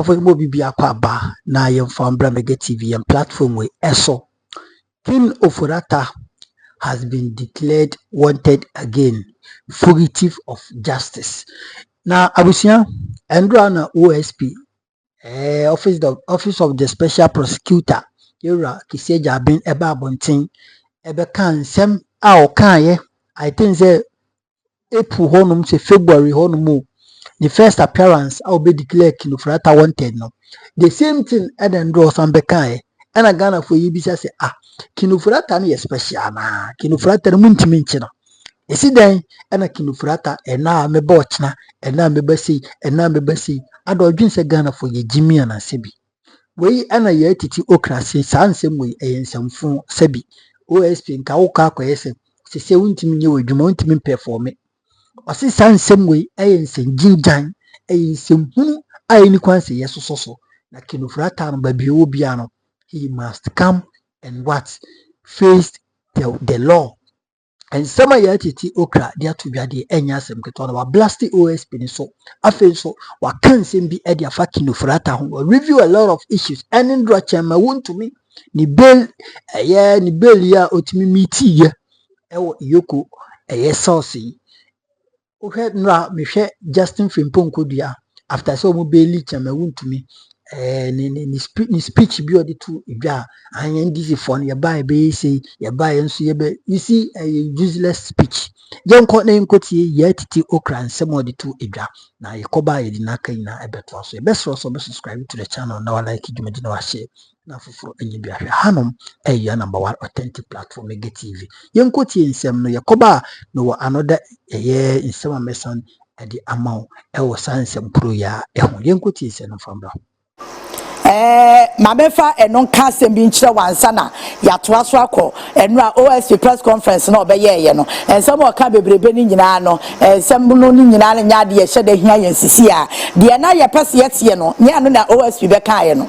For Mobi Aquaba, na yam from Bramega TV and platform with ESO. Ken Ofori Atta has been declared wanted again, fugitive of justice. Now, Abusia, Andra OSP, Office of the Special Prosecutor, Yura Kiseja bin Eba Bontin, Ebe kan sem a okaye, I think say April honum say February honum. The first appearance I'll be declared Ken Ofori Atta wanted no. The same thing Eden draw some bekaye and a Ghana for you say Ken Ofori Atta ni special na Ken Ofori Atta muntimi nchi no. Esi den and a Ken Ofori Atta and now me botchna and now me besi and now me besi ado dwin say Ghana for ye Jimmy and Sebi. We and a Yaa Titi okra say sansem we ensomfo Sebi. OSP nka woka kwese se wuntimi nye wadwuma wuntimi perform. Osi sansem we ensem jinjan ensem hunu ayini kwanse yeso so na Ken Ofori Atta no babi obia no he must come and what face the law. And some Yaa Titi okra dia to bia de enya asem keto na wa blast OSP ni so afen so wa kan sem bi e dia fa Ken Ofori Atta ho review a lot of issues and in draw Chairman Wontumi ni bail ya otimi meeti ye e wo yoko sauce okay nra me hwe Justin Frimpong kodua after so mo bail Chairman Wontumi ni speech bi odi to idwa anyen disi for ya buy be say ya buy enso ye be you see a useless speech yenko na yenkotie Yaa Titi okra nsem odi to idwa na yekoba ye di naka ina ebeto so ye best so be subscribe to the channel na like dwumedi na wa share na foforo enye bi ahwe hanom ya number 1 authentic platform Mega TV yenkotie nsem no yekoba no another ye nsem amesan edi amount wo sansem pro ya ehun yenkotie nsem no from bra Mabefa enon kasem bi nkyere wansa na yatoa so akọ enura OSP press conference na obeye no ensem o ka bebrebe ni nyina no ensem no ni nyina na nya de ye hye de hia yansisi a de na ye pese yete no nya no na OSP be ka no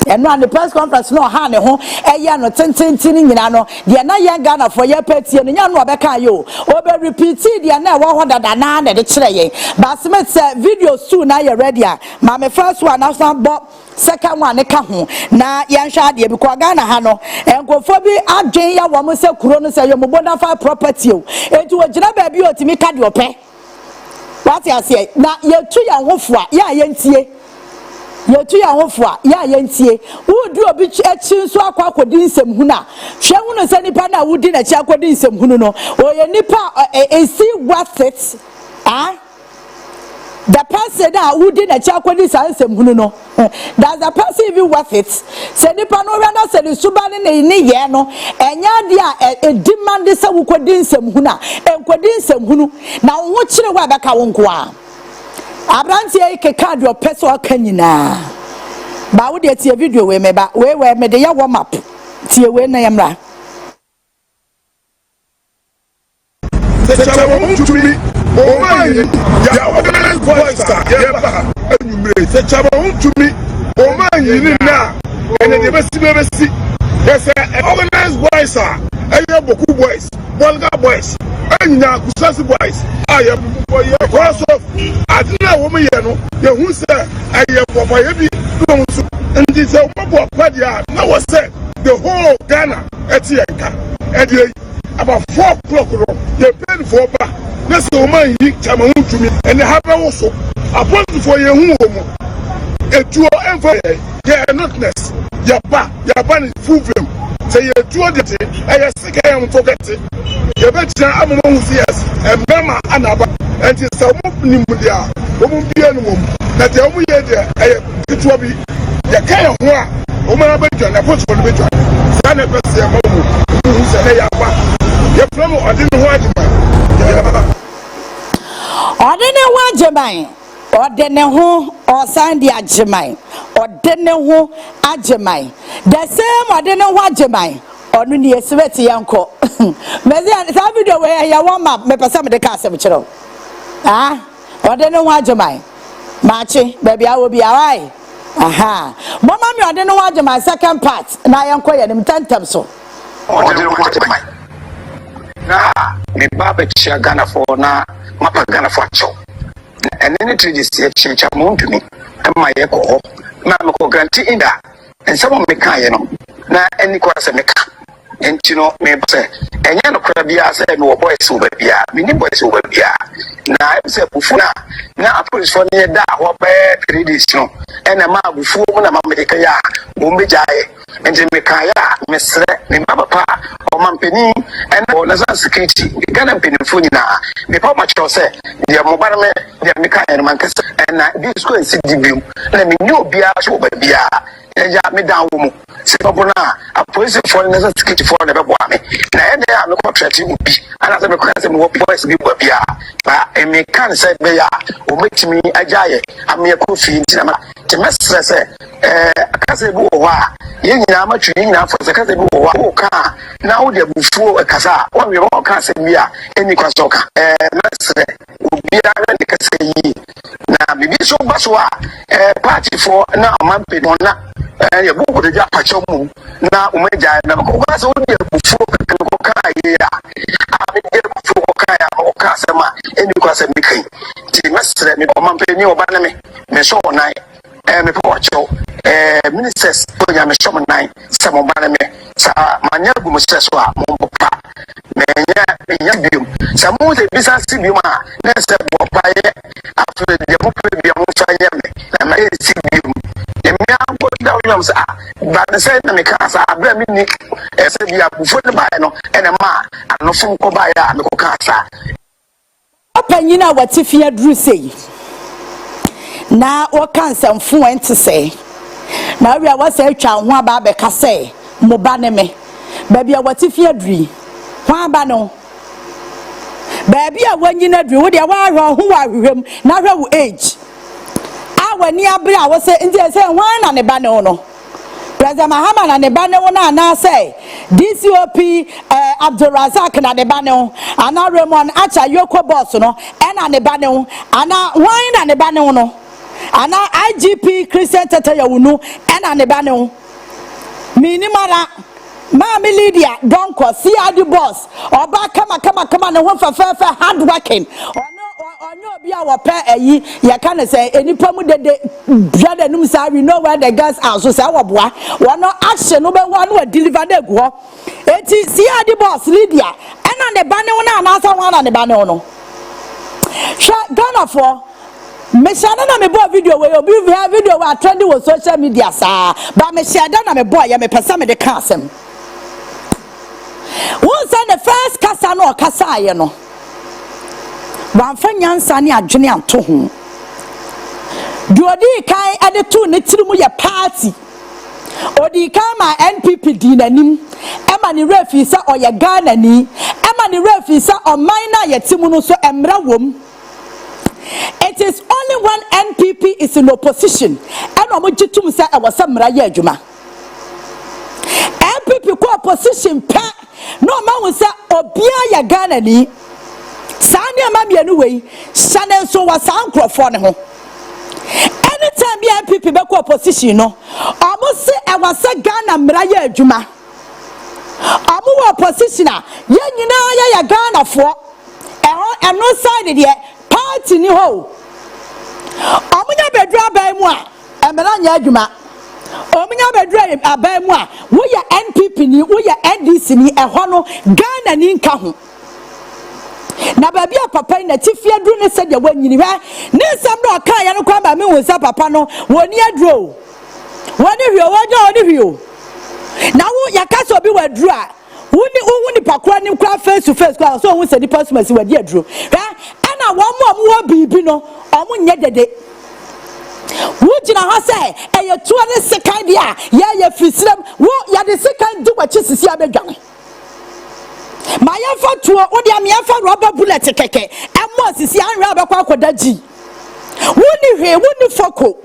eno an the press conference no ha ne ho eye no tententini nyina no de na ye Ghana for ye patie no nya no obeka yo obe repeat de na wo ho dada na de kire ye basmet video soon na ye ready a ma me first one na so bo second one ne ka ho na ye nhwa de bi ko Ghana ha no enkofo bi adwen ya wo mo se kuro no se yo mo bona fa property o enti wo gina ba bi otimi ka de ope what you say na ye tu ya hofo a ya ye ntie yetu ya hofo ya yentie wudi obi echi nso akwa akodi nsem hu na hwe hu no se nipa na wudi na chi akodi nsem hu no oye nipa esi worth it the person that wudi na chi akodi nsem hu no does the person even worth it se nipa no we na se ni suba ni ye no enya dia demand se wukodi nsem hu na enkodi nsem hu na wo kire wa beka wo nko a Abranti ke card your person kanyina ba wo de tie video we meba we me de ya warm up tie we na yamra Chairman Wontumi Omayi ya organized boys ya ba anumre Chairman Wontumi Omayi ni na ene de besi yes organized boys ayo boku boys Bolga boys anya kusasi boys aye because of adina wo me ye no ye hu se aye bobo ye bi no so ndi se bobo padia na wo se the whole Ghana etienka edi about 4 o'clock no ye paid for ba na se o man yi Chairman Wontumi ene ha be wo so upon for ye hu wo mo etuo enfo ye notness ya ba ni full film say ye tuo de te aye sika yam forget ye be tira amama hu yes embema anaba enti se mo nim dia o mo bia no mo na te o mo ye de aye tuo bi ye kan ho a o ma ba twa na photo no be twa sa na pese ye mo hu se na ya ba ye from odin ho adima odin ho ajeman odene ho osandi ajeman odene ho ajeman the same odene ho ajeman onu ni esweti yanko mezi sa video we ya warm up me pesa me de ka asem kiro odene ho ajeman machi baby awo bi awai mama mi odene ho ajeman second part na yanko ye nim tantem so odene ho ajeman na me baba chia Ghana for na mapa Ghana for cho and then it is Chairman Wontumi my echo, Mamma grantee in that, and some of me can, na any course and make. And you know, maybe say, and you know, Crabia said, no boys over here, many boys over here. Now, I say, Bufuna, now I put it for near that, what bad tradition, and a man before when I'm America, Mumbijay, and Jamaica, Miss Papa, or Mampini, and all the security, the gun pin Funina, the Papa say, the mobile, the American and Mancas, and this going to see the view, let me know Bia over Bia. And ya me down woman. Say, a police for another sketch for never want me. Now, I'm not contracting would be, and as I'm a question, what boys be what we are. But a mechanic said, they are, who makes me a giant, I'm a coffee in cinema. The master said, a cousin who are, young amateur enough for the cousin who car. Now they're before a casa, one we all can't say we are any crosstalker. Master will be a rendicacy. Now, maybe so baswa, party for now, man, paid on that. And your book with the Japachomu now, Umeja, and was only before Kaya. I mean, before Kaya or Casama, any Casa Mickey. She must let me on Mampeni or Baname, Meso night, and before show, ministers, William Showman night, some of Baname, Manyabu Musteswa, Mompa, Manya, some more the business Sibima, Nessa Bopaye, after the Mopi, and my Sibim. But the same because I blame me as if you are before the Bible and a man and no phone call by a casa. Open, you know what if you drew say. Now, what can some fluent to say? Now, we are what's a child, one baby say, Mobaneme. Baby, what if you dream? One bano. Baby, when you know, what you are who are him, now age. When you are was saying, one and a banana. President Mahaman and the banana now say, DCOP Abdul Razak and the banana, and now Ramon Acha Yoko Bosono, and the banana, and now wine and the banana, and now IGP Christian Tatayunu, and the banana. Minimala, Mammy Lydia, Donko, CID boss, or back, come on, and one for hard working. No, be our pair, you can't say any problem that the brother Numsa, we know where the gas are, so our boy, one no action, no one will deliver the go. It is the boss, Lydia, and on the banana, and also one on the banana. Shut down for Meshana, me boy video where you have video where trending with social media, sir. But Meshana, me boy, I'm a person with the castle. Once on the first Casano, Casayano. One friend Yansani a Junior to whom. Do a day kind at the two Nitimu ya party. Or the Kama NPP Dinanim, Emma the refisa or ya Ghana ni, Emma the refisa or minor ya Timunuso Emra wom. It is only one NPP is in opposition, and Omujitum said I was some Raya Juma. NPP co opposition pa no man will say Obia ya Ghana ni. Sanya mami anyway, Shannon so was uncle for him. Anytime the NPP back opposition, no, almost say I was a Ghana Mraya Juma. Amu oppositioner, ya Ghana for, and no side yet, party ni ho. Amunya bedra by moi, and Melania Juma. Omunya bedra by moi, we ya NPP ni, we ya NDC ni, a hono, Ghana ni nkahu. Na baby papa na tifia dru ne se de wanyini hwa ne sam do ka ya no kwa ba me wonsa papa no woni adro woni hwe woni hwe na wo yakasa obi wadru a woni pakwa ni kwa face to face kwa so won se di personal si wadi adro hwa ana wo mo bibi no omo nye dede wujina ha se eye to ne sekan dia ya fisrem wo ya de sekan di wachi sisi abedwan my effort to what the Amiafa rubber bullet keke, and was is young rubber quacodaji. Wouldn't hear, wouldn't foco.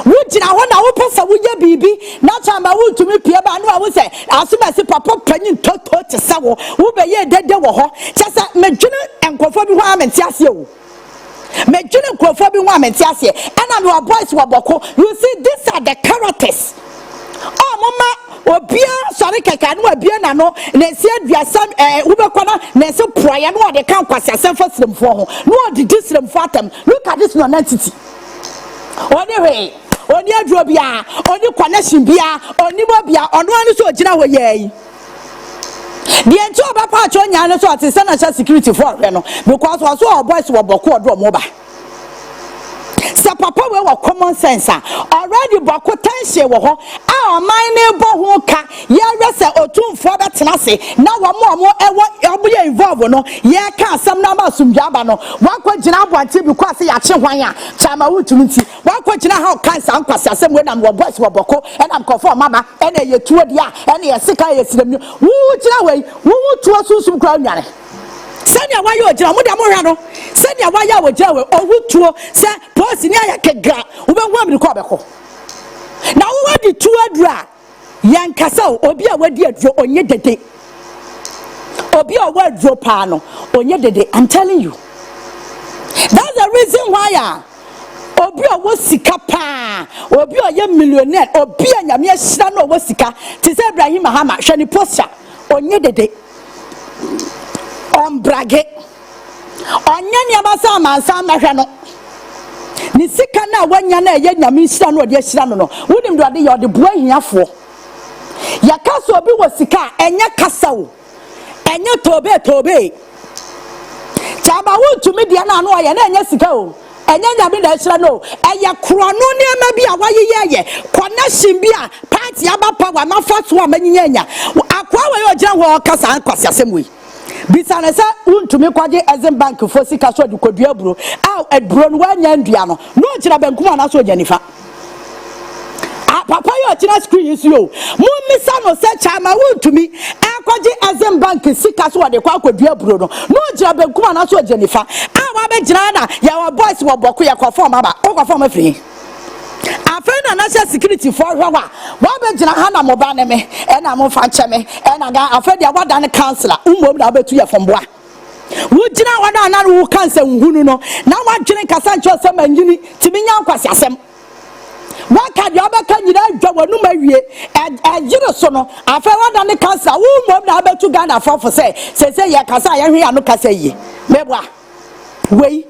Would you know when I open some with your baby? Not time I would to me, Pierre, but I would say, as soon as a papa penny tot to sour, who be ye dead there were just a Majuna and Crawford woman, Tiasio. Majuna Crawford woman, Tiasia, and I know a boys were boko. You see, these are the characters. Oh, Mama, Obia, sorry, Kakano, Obia, no, they said we are some Ubakona, Neso Prior, no, they can't pass yourself for them for no, did this them for them. Look at this nonentity. Anyway, oni aduro bia, oni connection bia, oni mo bia, ono anu so gina wo ye. The entire papa chonya no so ati national security for no because was all boys were boko odro mo ba. Sa papa we were common sense already boko tension wo ho a man ne bo ho ka ye rese otumfo betena se na wo mo ewo ye involve no ye ka asam na ma sumdwa ba no wakwa gina aboante because ya che hwan a Chairman Wontumi nti wakwa gina ha cancer nkwase asem we na wo boys wo boko e na mkofo mama e na ye tuo dia e na ye sika ye siram wo gina we wo tuo susum kra nware senia wa yo gina mo da mo hwa no senia wa ya wo gina we ohutuo se post ni aya kegra wo be hwa mi ko abeko na wo wadi tuo adura yankasa obi a wadi aduro onye dede obi a wadi aduro pa no onye dede. I'm telling you, that's the reason why obi a wosika pa obi a ye millionaire obi a nyame ahira no wosika ti se Ibrahim Mahama hwani posture onye dede on brage onye nyama sa mansa mahwe no ni sika na wanya na ye nyame ahira no de ahira no wonim do ade ye de boa hiafo ya kaso obi wosika enye kasawo enye tobe Chairman Wontumi dia na no ye na enye sika o enye nyame na ahira no eye kro no ne ma bi a waye ye connection bi a party abapa wa na fa so amanyinya nya akwa wa ye ogina wo kasa ankwase asemwe bisane sa Wontumi kwaje Exim Bank fo sika so de kodua buro a aduro no wanya ndua no ogina bankum na so ogenifa papa yo chira screen isi yo mu misa no se Chairman Wontumi akwaje Exim Bank sika so de kwa kodua buro no ogina bankum na so ogenifa a wa be gina na ya boys wo boko ya kwa form aba o kwa form free afena national security for hwa wa be gina ha na mo ba ne me e na mo fa nche me e na ga afedia wada ne councilor umom na betu ye fomboa wo gina wada na wo cancer nhunu no na wa dwene kasa nche osem anyini timinya nkwase asem waka dia beka nyina adwa wanu mawie ejire so no afa wada ne councilor umom na betu Ghana for say ye kasa ye hwe anu kasa yi mebwa wei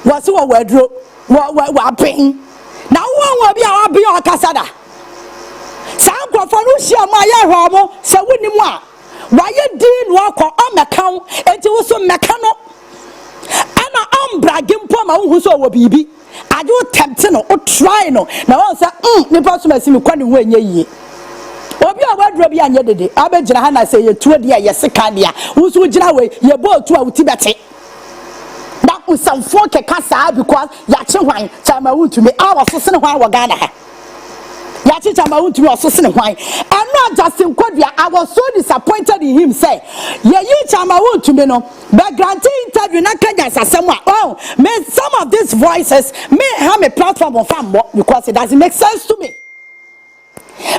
wasi wo wadro wa pin na wo bi a wa bi o kasada sa nkrofo no hia ma ye hwa mo se wonimu a wa ye din no akọ o mekan enti wo so meka no ana ombrage mpo ma wo so wo bibi ade o tempt no o try no na won say ni pa so masimi kwa ne ho enye yie obi a wadro bi anye dede abegina ha na say ye tuo de ye seka dia wo so gina we ye bo tu a wuti bete that usamfo ke kasa because ya che hwan Chairman Wontumi awo so sene hwan wo Ghana ha ya che Chairman Wontumi oso sene hwan and not just in Kodua. I was so disappointed in him say ye Chairman Wontumi no but granting interview na Kenya asem a me some of these voices may have a platform on farm because it doesn't make sense to me.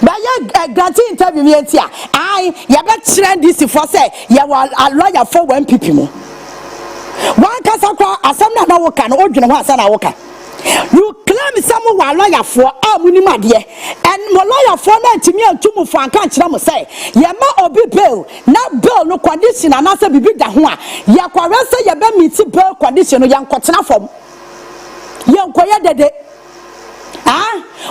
But ya granting interview me entia ya be trend this for say ya a lawyer for one people mo one kasa kwa asam na woka no odwene ho asa na woka you claim some wa lawyer for amuni made and mo lawyer for na ntimi antumu for anka kira mo say ye ma obi bail na bail no condition na say bibi da ho a ye kware say ye be meet bail condition no ye nkotena fom ye nkoye dede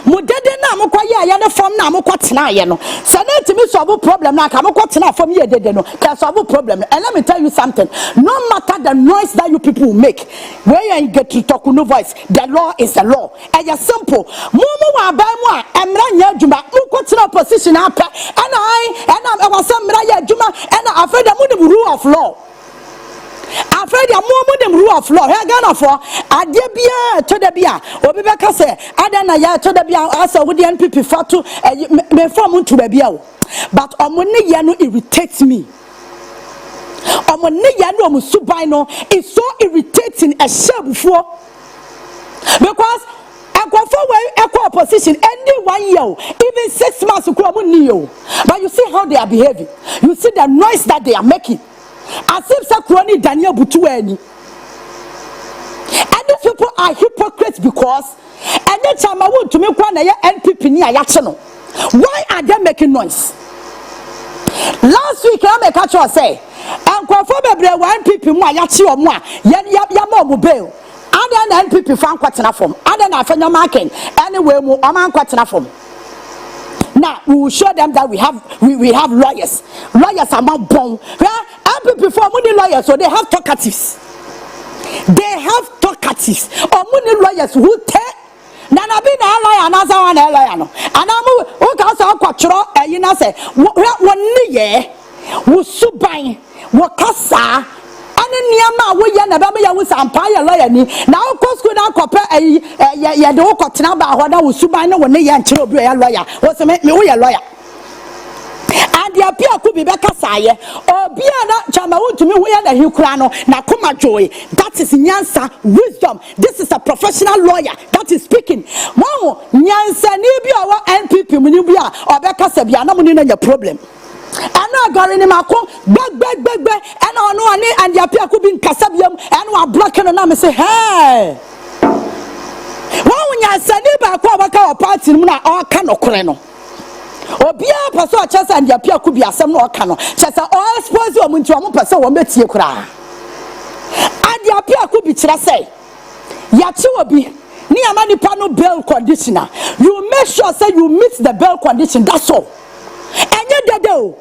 mo dede na mo kwaye ya ne fom na mo kwatena ye no say na ntimi solve problem na ka mo kwatena fom ye dede no can solve problem. And let me tell you something, no matter the noise that you people make when you get to talk no voice, the law is the law and it's simple. Mumu wa ba mu a emra nya adwuma mo kwatena position apa and I was emra ya adwuma and I afraid the rule of law. Afraid ya mo rule of law. Here Ghana for ade bia to da bia obi be ka say ada na ya to da bia asa wo de NPP fatu me form to ba bia o but omone ye no irritates me. Omone ye no omusubai no is so irritating a shabufuo because akofo we equal opposition any 1 year even 6 months ko ni yo but you see how they are behaving, you see the noise that they are making as if Sakroni Daniel Butuani. And these people are hypocrites because and then Chairman Wontumi kwana ya NPP ni ayacheno. Why are they making noise? Last week I make a say and kwafo bebre wa NPP mu ayachi omo a ya mo bail Ada NPP fan kwatena form. Ada na afenya marking. Anyway, mu oman kwatena form. Now we will show them that we have lawyers. Lawyers are not born. NPP for money lawyers, so they have talkatives. They have talkatives. Or money lawyers who take. Nana be na lawyer another one lawyer no. Anamu o ka so kwatro you know say won ye wo suban wo kasa ane niama wo ye na ba me ya wo sampa ye lawyer ni na o ko school na kope ye de wo kotena ba ho na wo suban na wo ne ye nkyere obi ya lawyer wo se me wo ye lawyer and the appear could be better say or be a Chairman Wontumi we are the Hukrano na kuma joy. That is nyansa wisdom. This is a professional lawyer that is speaking. Wow, nyansa nibi our NPP munibia or beka sebia na muni na problem. And now ni mako beg and no and the appear could be in Kasabium and we are blocking and say hey. Wow, nyansa niba kwa baka party muna all kind of kreno. Obia paso achasa and appear could be a some no cano. Chasa all suppose you want to person will meet you cry. And the appear could be say. Yachi will be near money panel bail conditioner. You make sure say you meet the bail condition, that's all. And you do.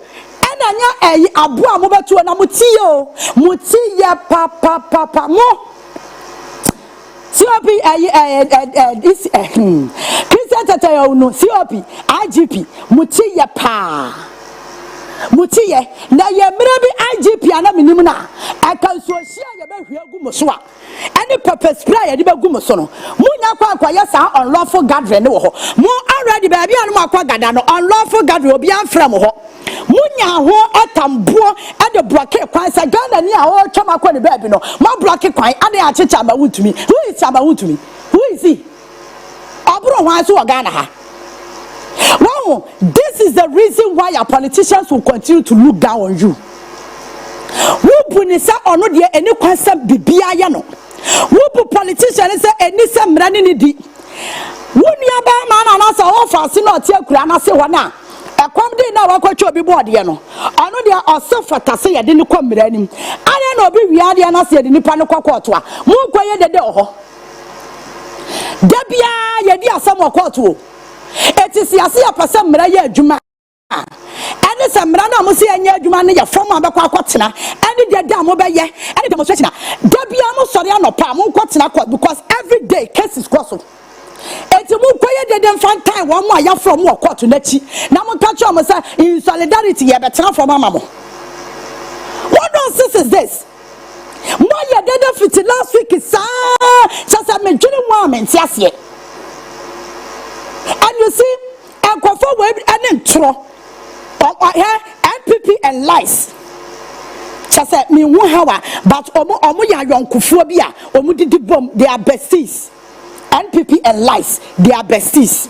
And anya abua moba to na muti ya papa mo. COP this Christian Tatayo no COP IGP mutiye pa mutiye na ye mrebi IGP ana minimu na aka so hia ye be hwe agumo so a any pepper spray ye be agumo so no munya kwa ye sa unlawful gathering ne wo ho mo already ba bia no akwa gada no unlawful gathering obi amfra mo ho munya ho atambo e de block kwan sa Ghana ni a wo twama kwa ne ba bi no mo block kwan ade a Chairman Wontumi. Who is Chairman Wontumi? Who is he? Abro wan so Ghana ha. Wow, this is the reason why our politicians will continue to look down on you. Who punisa ono de any concept bibia ya no. Who politicians say any sem rani ni di. Wunia ba man na so offer no tie kura na se wana. Ekwam de na wakwacho obi board ye no. Ono de osofata se ye de ni kwamra anim. Ane na obi wi ade na se de nipa no kwakwoto a. Mu kwaye de oho. Debia ye di asam okwoto. Etisi ase ya pasa mra ye adwuma. Ene se mra na mo se anya adwuma ne ye fom abekwa akotena. Ene de da mo be ye. Ene demonstration. Debia mo sori anopa mo kwotena because every day cases cross. Eti mu koye de dem fan time one more ya from wo court nachi na mo touch am say in solidarity ye betena from mama mo. What nonsense is this? Mo ye de fit last week sa just me dwene mo am ntiase. And you see ekwofo we ene ntro NPP and lies. Just me hu hawa but omo ya yonkofo bi a omo didi bom they are besties. NPP and lies, they are besties.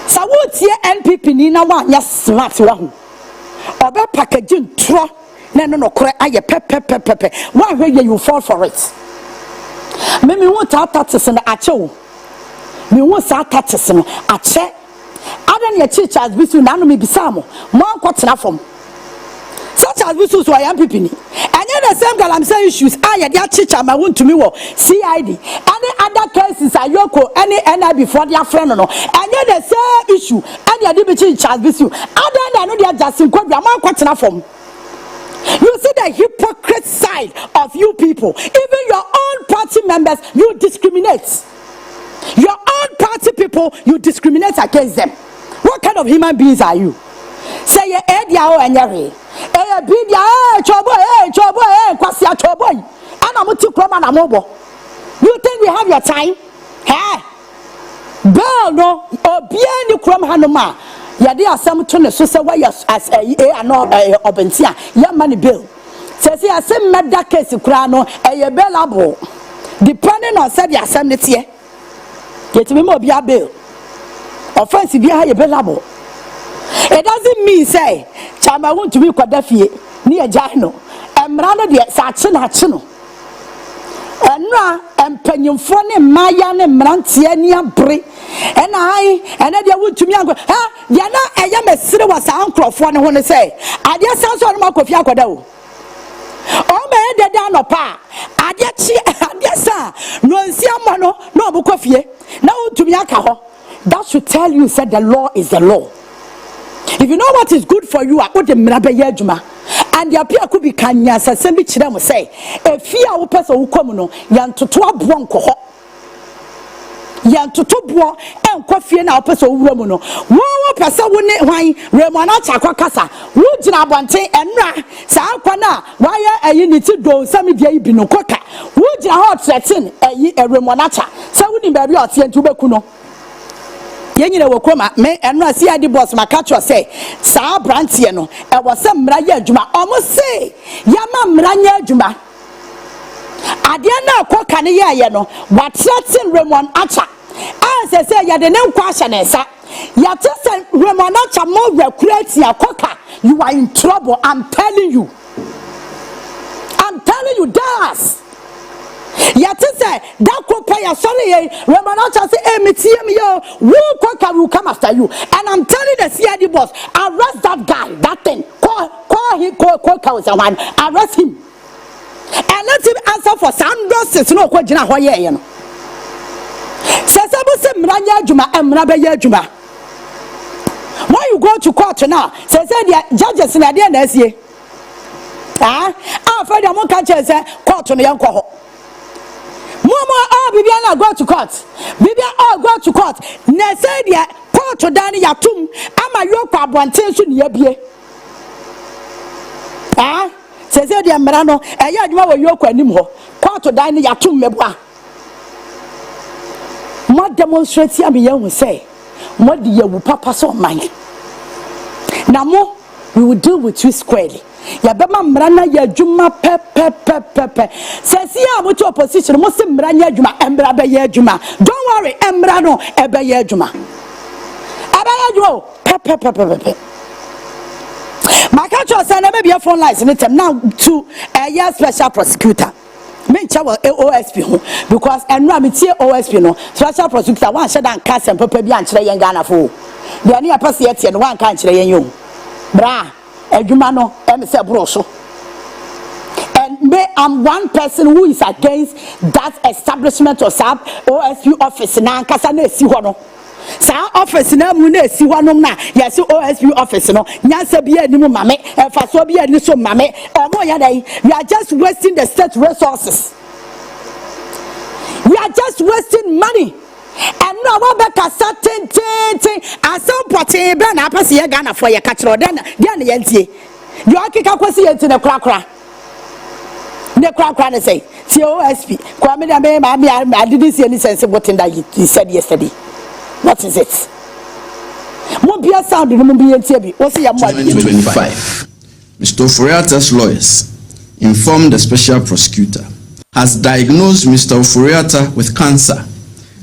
So what here NPP ni na wa nya smart wa hu. Oba packaging tro na no kore aye pepe. Why where you fall for it? Me want to taxes na ache. Me want to taxes no ache. Adan ye teachers bisu na no me bisamo. Mo ankotena fom. Such as bisu so NPP ni. The same galamsey issues are their Chairman Wontumi wo CID. Any other cases are yoko any before their friend no. And the same issue and their deputy charge bisu. Other than their Justin Kwabia man kwatena form. You see the hypocrite side of you people. Even your own party members, you discriminate. Your own party people, you discriminate against them. What kind of human beings are you? Say ye edia o anyare. Bidia chobo kwasia chobo. Ana muti kroma na mobo. You think we have your time? Hey. Bell no obia ni krom hanoma. Yade asem to ne so say why as no obentia. Ya money bill. Say asem meda case kura no bailable. Depending on say the asem ne tie. Yetimi mo obia bill. Offense bia ha bailable. It doesn't mean say Chairman Wontumi kwada fie ni agya no emra no de saache na ache no enra empanyimfo ne maya ne mrantie ni abre ena ai ena de Wontumi anko ha de na eye mesire wa sa ankrofo ne ho ne say ade sanso no makofi akwada o O me de da no pa. Ade sa no nsiamo no no obukofie. Na wontumi aka ho. That should tell you said the law is the law. If you know what is good for you, I put the mirabe juma. And the appear could be kanya sasembi chirem say, a fear will pass or come no, yan to 12 bronco. Yan to 2 bro and coffee and our person woman. Wo person wouldn't wine, Remonata Quacasa, Wujina Bante and Ra, Saquana, why are you need to go some day bino coca? Wujina hot setting a Remonata, so wouldn't be out here to Bekuno. Yenye wokoma me eno asi adi boss makacho say saa brantie no e wose mranya adwuma omo say yama mranya adwuma ade na akoka ne ye no watratin Raymond Atta anse say ya de ne nkwa hye ne nsa ya tese Raymond Atta mo recruit akoka. You are in trouble. I'm telling you das. Yet say that compare sorry Raymond Atta say MTM yo who will come after you, and I'm telling the CID boss, arrest that guy, that thing, call someone, arrest him and let him answer for some doses. No question how you know says mranya juma and mrabe juma. When you go to court now, says the judges in the end year after the monk say court on the young Mama, Bibiana go to court. Bibiana go to court. Nesedia court to Danny Yatum. Ama yoka bontensu niebie. Says the Merano, and Yadwa Yoko anymore. Court to Danny Yatum mebwa. What demonstrates ya me young say? What do you papa so mind? Now we will deal with you squarely. Ya bema mrana ya juma pe. Sesi ya mutu opposition musi mranya juma embra be ya juma. Don't worry, embra no ebe ya juma. Ebe ya juma pe. Makacho say na be phone lines in them now to a year special prosecutor. Me chawo OSP ho because enra me tie OSP no special prosecutor wan hye dan case papa bi ankyere yen Ghana fo. De ne apase ye tie no wan kan kyere yen yo. Bra Edwuma no em se bro so. And me I'm one person who is against that establishment of SAP OSP office na nkasa na esi ho no. Sa office na mu na esi ho no na yes OSP office no nyansa bi animu mame faso bi ani so mame omo ya dai we are just wasting the state resources. We are just wasting money. And no one back a certain thing as some potty ben apasi ye Ghana for your catcher then yentie. You are kika kwasi yet in the crackra. The crackra say TOSP. Kwame I didn't see any sense of what that he said yesterday. What is it? Mobia sound in Mumbi. What's your 2025? Mr. Ofori Atta's lawyers informed the special prosecutor has diagnosed Mr. Ofori Atta with cancer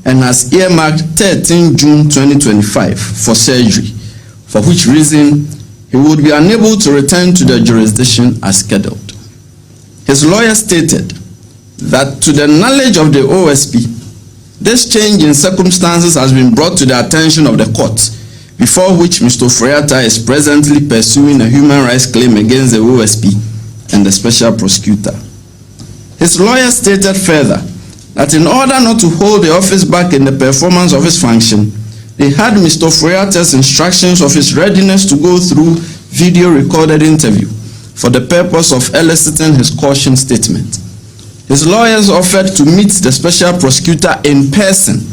and has earmarked 13 June 2025 for surgery, for which reason he would be unable to return to the jurisdiction as scheduled. His lawyer stated that to the knowledge of the OSP, this change in circumstances has been brought to the attention of the court, before which Mr. Ofori Atta is presently pursuing a human rights claim against the OSP and the special prosecutor. His lawyer stated further that in order not to hold the office back in the performance of his function, they had Mr. Ofori Atta's instructions of his readiness to go through video recorded interview for the purpose of eliciting his caution statement. His lawyers offered to meet the special prosecutor in person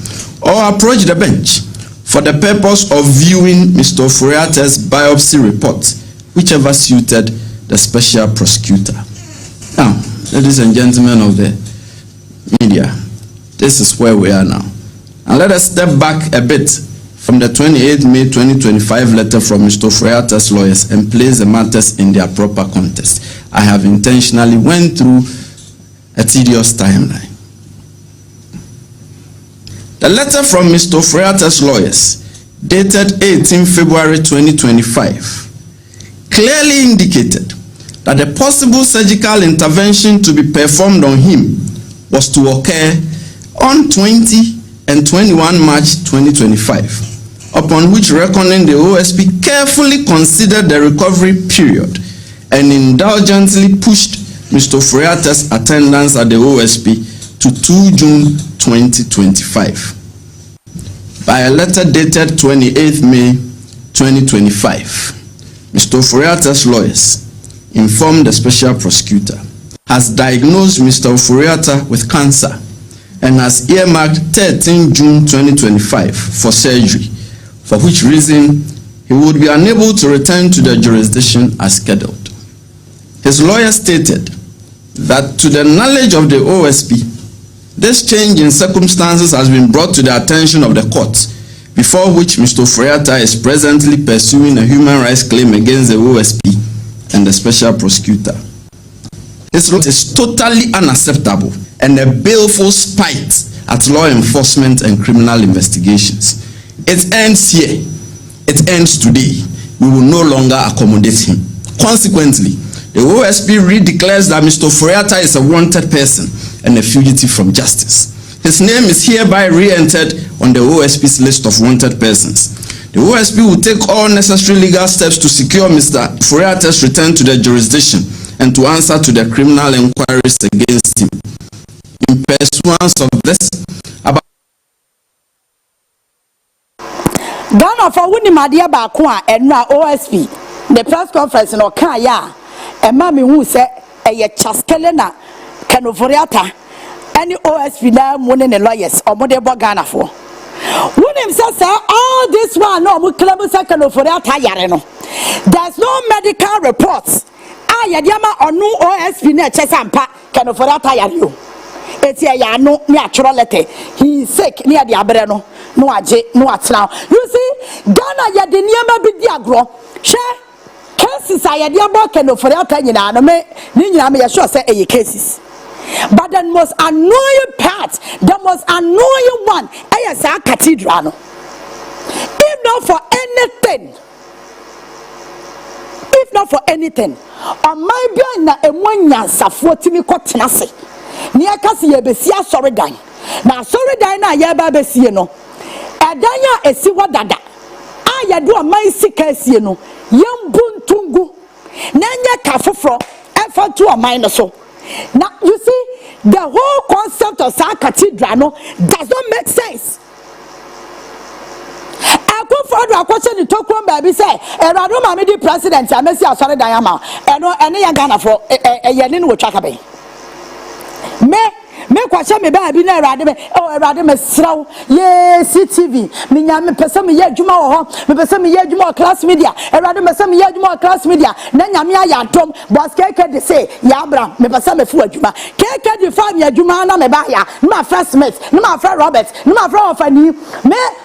or approach the bench for the purpose of viewing Mr. Ofori Atta's biopsy report, whichever suited the special prosecutor. Now, ladies and gentlemen of the media, this is where we are now. And let us step back a bit from the 28th May 2025 letter from Mr. Ofori Atta's lawyers and place the matters in their proper context. I have intentionally went through a tedious timeline. The letter from Mr. Ofori Atta's lawyers, dated 18 February 2025, clearly indicated that the possible surgical intervention to be performed on him was to occur on 20 and 21 March 2025, upon which reckoning the OSP carefully considered the recovery period and indulgently pushed Mr. Ofori Atta's attendance at the OSP to 2 June 2025. By a letter dated 28th May 2025, Mr. Ofori Atta's lawyers informed the special prosecutor has diagnosed Mr. Ofori Atta with cancer and has earmarked 13 June 2025 for surgery, for which reason he would be unable to return to the jurisdiction as scheduled. His lawyer stated that to the knowledge of the OSP, this change in circumstances has been brought to the attention of the court, before which Mr. Ofori Atta is presently pursuing a human rights claim against the OSP and the special prosecutor. This is totally unacceptable and a baleful spite at law enforcement and criminal investigations. It ends here. It ends today. We will no longer accommodate him. Consequently, the OSP redeclares that Mr. Ofori Atta is a wanted person and a fugitive from justice. His name is hereby re-entered on the OSP's list of wanted persons. The OSP will take all necessary legal steps to secure Mr. Ofori Atta's return to the jurisdiction and to answer to the criminal inquiries against him. In pursuance of this, about Ghana for winning Madia Bakwa and OSP, the press conference in Okaya, and Mammy who said a Chaskelena, Ken Ofori Atta, any OSP now winning the lawyers or Modebo Ghana for. When says all this one, no, Ken Ofori Atta Yareno. There's no medical reports. Yadiama or no OSP near Chesampa, Ken Ofori Atta Yario. It's a no natural letter. He is sick near the Abreno. No, no, now. You see, Ghana Yadiniama Bidiagro. Share cases I had your Ken Ofori Atta Yana, Nina, sure say a cases. But the most annoying part, the most annoying one, is our cathedral. If not for anything, on my brain, a 1 year, 40 cottonassi. Near Cassia Bessia, sorry, dine. Now, sorry, dine, I yaba Bessiano. Adanya, a siwa dada. I do a my sick Cassiano. Young Buntungu. Nanya Cafofro, effort to a minor so. Now, you see, the whole concept of Sa Cathedral does not make sense. I go for a question in Tokyo, baby say, and I don't know president, I may see a solid diamond, and any young Ghana for a yenin with Chakabe. Me question me baby na radime oh radime slow yes TV me nyame pese me ye adwuma wo ho me pese me ye adwuma class media radime pese me ye adwuma class media na nyame aya dom boss keke de say ya abram me pese me fu adwuma keke de fa me adwuma na me ba ya na first Smith na ma Robert na ma Ofani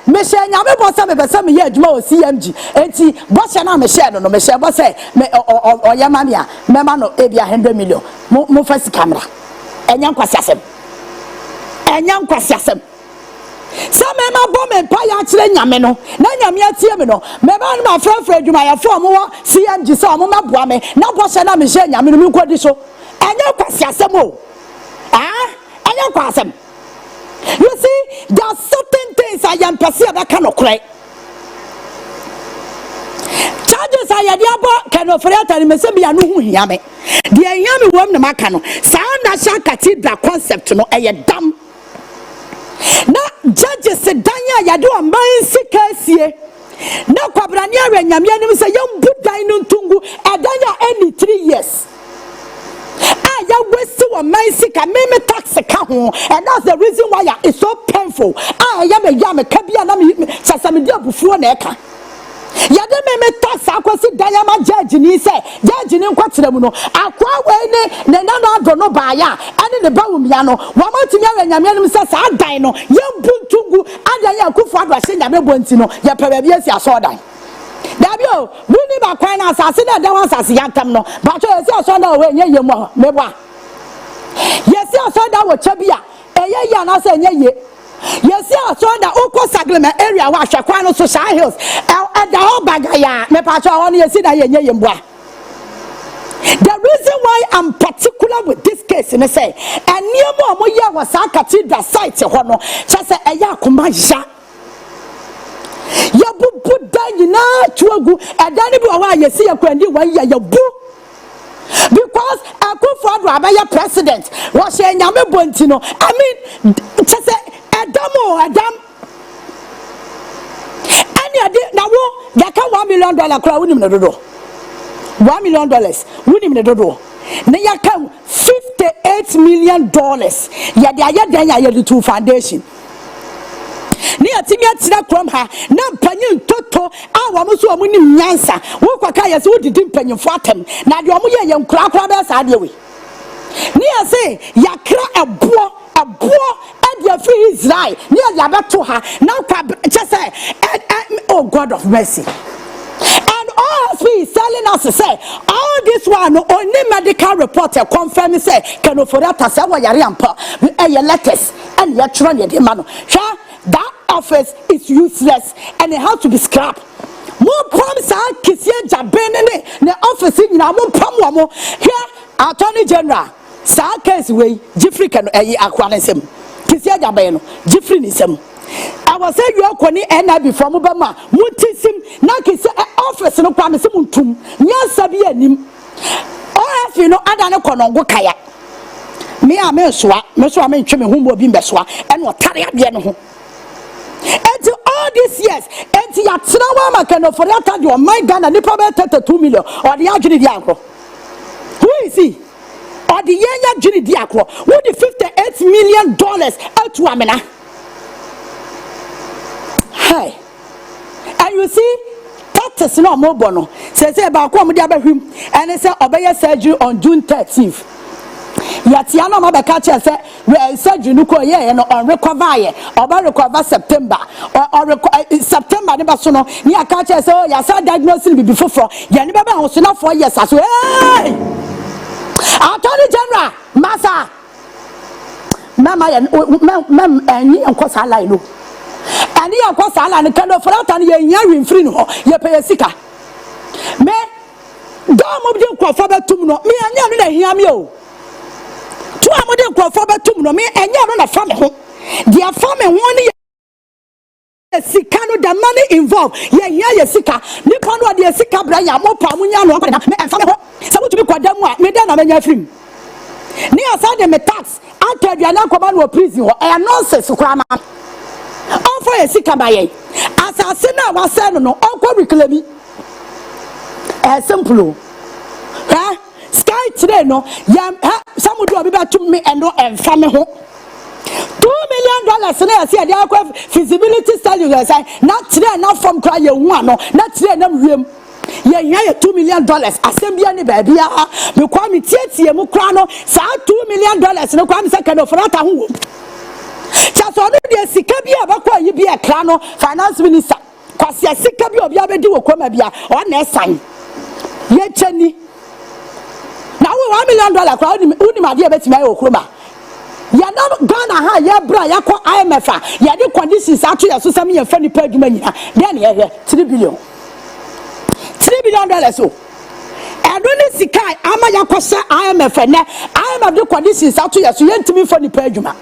me she nyame boss me pese me ye adwuma o CMG enti boss na me share no me share boss me o ya mami a me ma no e bia 100 million mo first camera Enyam kwasiasem. Some ma bomb and pay actually nyameno. Na nyame atie me no. Me ba no ma frafra adwuma ya fo mo CMG so mo ma boa me. Na bosse na me she nyame no me kwadi so. Enyam kwasiasem o. Enyam kwasem. You see, there are certain things I am perceive that cannot cry. Charges I had yabo Ken Ofori Atta me se bia no hu hiame. De hiame wom na maka no. Sa national cathedral concept no eye dam. Na judges se danya ya do aman sikasie. Na kwabrani awe nyame anim se yam budan no ntungu edanya any 3 years. Ya wesi wa man sika me tax ka ho, and that's the reason why it's so painful. Ya me ka bia na me sasamedi abufuo na eka. Ya de me tax akwasi dayama judge ni say judge ni nkwatere mu no akwa we ne na do no ba ya ane ne bawum ya no wa matumi awe nyame anim say sa dan no yembuntugu anda ya kufu adwase nyame bonti no ya pebe bia si asodan Dabio, we never quite assassin that was as yatam no, but you see, I saw that way, ye more, meba. Yes, I saw that with Chabia, a year, and I say, ye. Yes, I saw that Oko Saglema area, wash a quano social hills, and the whole bagaya, Mepacha only a sinner, ye. The reason why I'm particular with this case, and I say, and near more, ya was a cathedral site, just a yakumaja. Ya bu dan nyina tuagu edani bi wa ye se yakandi wa ya bu because Akufo-Addo abaya president was say nyame bontino. I mean just say Adam now they can $1 million crowd win him the dodo. $1 million win him the dodo. Now you can $58 million. Ya the two foundation. Near Timia Tina Cromha, now penny toto, our Musu Muni Yansa, Wokakayas who didn't penny for them. Now your Muya young crackers are the way. Near say, Yakra a boy, and your free is right. Near Yaba to her, now just say, oh God of mercy. And OSP is telling us to say, all this one, only medical reporter confirm say, Ken Ofori Atta say, what your letters and your trying your man. That office is useless and it has to be scrapped. More promise I kiss ye jabene the office in Namo Pamo here, Attorney General. Sa case way, Jeffrey can aquanism. Kiss ye jabeno, Jeffrey nism. I was saying you are Koni and I before Mubama, Mutisim, Naki office no promise Muntum, yes, Sabianim. Or if you know, Adana Konongo Kaya. Me a meswa, Meswa men Chimmy whom will be Meswa, and what Taria Biano. And to all these years, and to Yatsinawa Ken Ofori Atta, you are my gun and the probably 32 million, or the Ajuni Diagro. Who is he? Or the Yaya Juni Diagro, who the $58 million out to Amena. Hey, and you see, that is not more bono. Says about him, and it said obey surgery on June 13th. Yatiano Mabakacha said, we surgery no ko ye on recover or recover September or September never sono. Nia catcher so ya said diagnosis before for Yanibaba was not 4 years as well. Hey, Attorney General, Massa, Mama and me and Kosala no. And here was Alan and Ken Ofori Atta and ye free no ye pay sika. Me don't move you for Tumno, me and you hear me. Two amode crofo betum no me enya no fa me ho dia fa me won ye sika no the money involved ye sika nipa no de sika bra ya mo pa munya no na me fa me ho se mo tumi kwada mu a me da na menya frim ni asa de me tax ata aduana koba no prison ho e nonsense kura ma on for ye sika ba ye asase na wa se no onko reclaim simple ha sky today no yam some do about to me and no and family $2 million na say dey feasibility study you say not today not from cry you one no not today na wiem ye $2 million asembia ni ba bia me kwa me tietie mu kra no sa $2 million no kwa me say Ken Ofori Atta ho chaso no de sika bia ba kwa yi bia kra no finance minister kwase sika bia obi abedi wo kwama bia o na esan ye chani now $1 million crowd uni ma dia betima e okroma ya na Ghana ha ya bra ya ko IMF ya de conditions ato ya so sam ya fa ni pa adwuma nyina dia na ye $3 billion so and only sikai ama ya ko sa IMF na IMF de conditions ato ya so ye ntimi fa ni pa adwuma.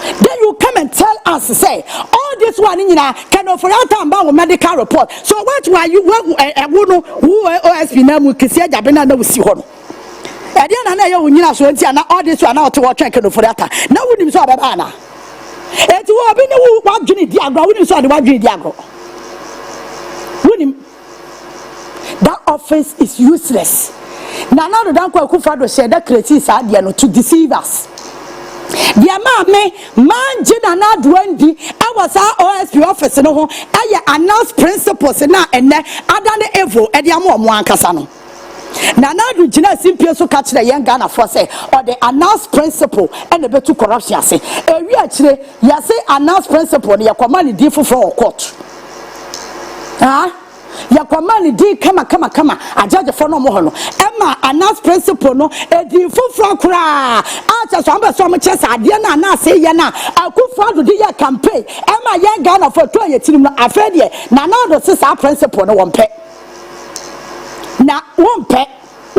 Then you come and tell us, say, all this one in Ken Ofori Atta about medical report. So what were you who OSP now will kiss Jabena no see one. And then I know you so and all this one out to watch Ken Ofori Atta. Now we didn't saw Babana. And to have been one Juni Diagro, we didn't saw the one Juni Diagro. That offense is useless. Now the Danko Akufo-Addo said that creates to deceive us. Dia me man jina na dwendi awasa OSP office no ho aye announce principles na enne adane evo e dia mo ankasa no na do jina simpie so ka kire yen Ghana for say or the announce principle and the betu corruption ase ewi a kire ya say announce principle ne yakoma ne di foforo court ya kwamani di kama ajaje for no mo ho no ema announce principle no edi foforo kra acha so ambe so mo chesa ade na say ye na Akufo-Addo di ya campaign ema ye Ghana for to ye tirim no afede na do sisa principle no wonpe na wonpe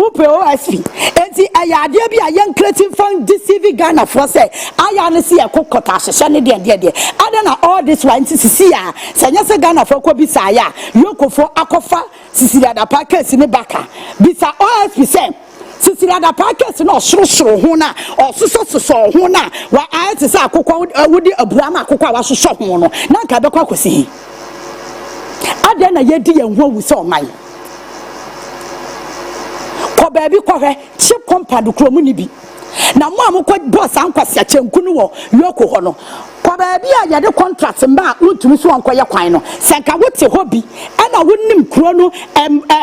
Upe OSP. Enti ayade bi ayen creating fund deceive Ghana for say aya ne see akokota hye ne de. Ada na all this one sisi a senya se Ghana for ko bisa ya yokofo akofa sisi ada package ne baka bisa OSP say sisi ada package no sorosoro ho na osososo ho na wa ayete say akokwa wudi aburama akokwa wa soso ho no na nka be kwa kosi ada na yedi ye ho wu se oman ko baby ko he chip company kromu ni bi na mo amko boss ankwase achenku no wo yoko ho no ko baby a ye de contract mba untumi so ankoye kwan no senka wote hobi ana wonnim kro no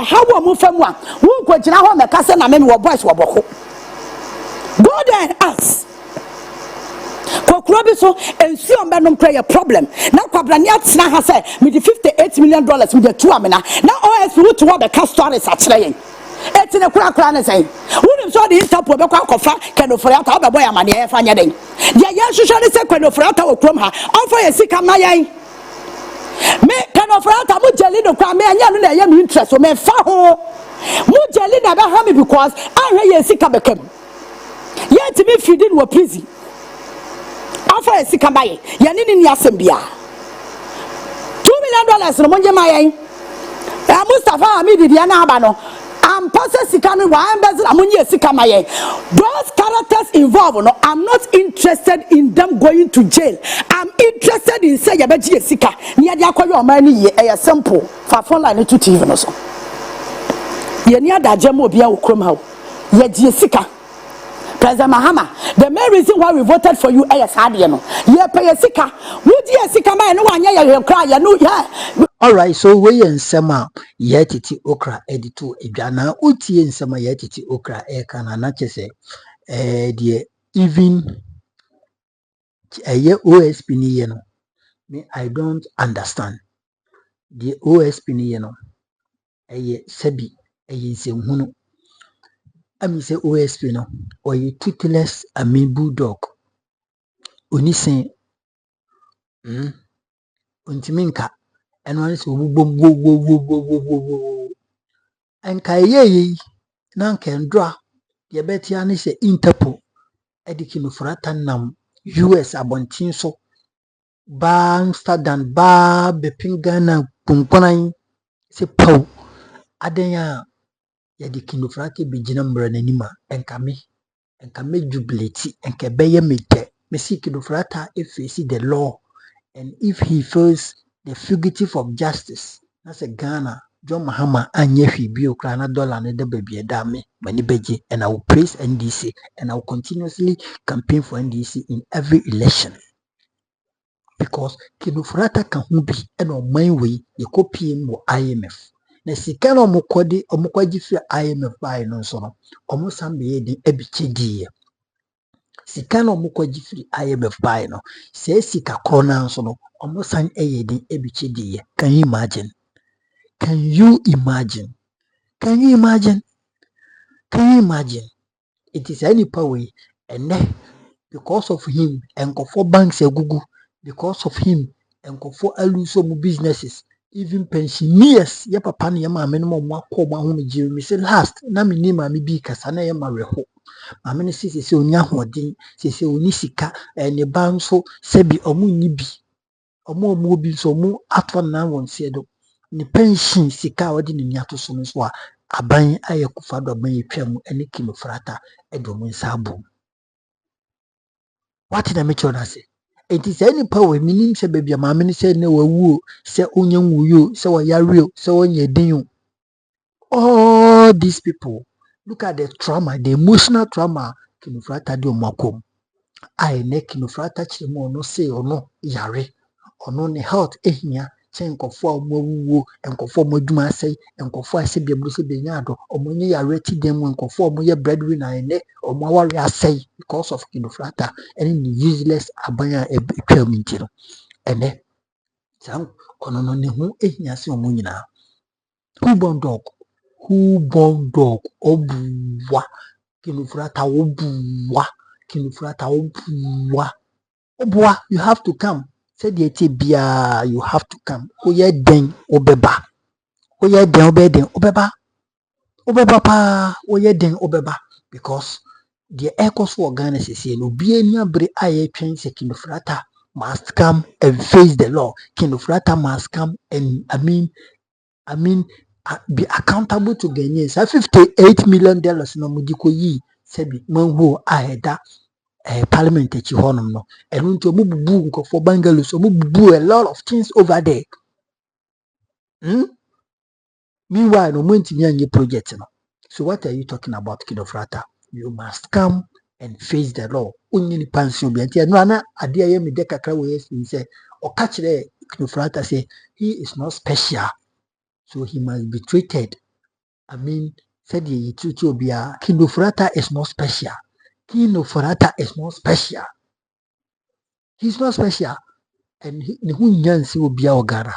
hawo mo famu a wonko gina ho meka se na me wo boys wo boko go there and ask kokro bi so ensu ombe no prayer problem na kwabra ne atena ha se me di $58 million me di 2 amena na OSP wo to wo be ka stories a kire yen etine kura ne say wonim so the interpol be kwa kofa Ken Ofori Atta wo be boy amane e fa nya den de ye hwehwe ne se Ken Ofori Atta wo krom ha onfa ye sika mayen me Ken Ofori Atta mo jeli no kwa me anya no na ye me interest o me fa ho mo jeli na be ha me because ahwe ye sika bekem ye timi feeding wo prison onfa ye sika baye ye ni asem bia $2 million no mo nje mayen Mustafa Hamidi dia na aba no I'm those characters involved. No, I'm not interested in them going to jail. I'm interested in say yabeji sika. Ni adi akwa yo man ni ye simple. Fa phone line to TV no so. Ye ni adaje mo bia wo krom ha. Ye ji sika. President Mahama, the main reason why we voted for you is hard, no. Ye pay sika. Would ye sika man no anya ye cry ya no ya. All right, so we nsema Yaa Titi okra editu edwana utie nsema Yaa Titi okra eka na chese die even OSP ni ye no me I don't understand the OSP ni ye no sebi nsehunu ami se OSP no oye toothless bulldog onisen untiminka and one is and kaye nan ken draw the betia ni se interpol edikino frata nam US abontin so ba Amsterdam ba bepingana punkonan se paw adenya yedikino frata bigina mra nanima enkame jubilate enke beye mete mesikino frata face the law, and if he feels the fugitive of justice, that's a Ghana, John Mahama, and Yefi Biokrana dollar and the baby dame, many beji, and I will praise NDC, and I will continuously campaign for NDC in every election. Because Kinufrata can be and on my way, you copy him or IMF. Na sika na omukwaji fi IMF by no so almost some be the ebichedi sika na omukwaji fi IMF by no say sika krona so no almost an the ebichedi. Can you imagine? Can you imagine? Can you imagine? Can you imagine? It is any power and because of him and go for banks a google, because of him and go for lose some businesses, even pensioners. Ya papa na ya mama no mo akoma ho me me say last na me ni mama bi kasa na ya mareho mama ne sisi onya hodin sisi oni sika ne ba nso sebi omu ni bi omu bi so mu atwa na won se do ni pension sika wodi ni ato so no so a aban ayekufa do aban etwam ene Kinofrata edo mu nsabo. What did I make you say? It is any power meaning say baby mama ni say ne wawu say onye nwuyo say wa yare say onye din. All these people, look at the trauma, the emotional trauma Kinofrata di omakom. I ne Kinofrata chimo no say ono yare ono ne health ehia enkofo omuwu enkofo moduma sei enkofo ase biabru se benya ado omonye yare ti dem enkofo omoye breadwinner ene omaware asei because of Kinofrata any useless abanya etwam ntino ene sam ono no ne hu ehia se omunyina who born dog obuwa Kinofrata obuwa obuwa you have to come. Said the bia you have to come. Oye den obeba. Oye den obeden obeba. obeba pa woye den obeba because the echoes for Ghana say no be any abre aye twen se Ken Ofori Atta must come and face the law. Ken Ofori Atta must come and be accountable to Ghanaians. $58 million no mudiko yi sebi manho aheda parliament echi honum no. Enu nti omububu nkofo bangalows omububu a lot of things over there. Meanwhile, no money to project no. So what are you talking about, Ken Ofori Atta? You must come and face the law. Only pension be anti no na ade aye me de kakra we say o ka kire Ken Ofori Atta say he is not special. So he must be treated. Said ye treat you be a Ken Ofori Atta is not special. Ken Ofori Atta is not special. He's not special. And who nyansi will be our gara.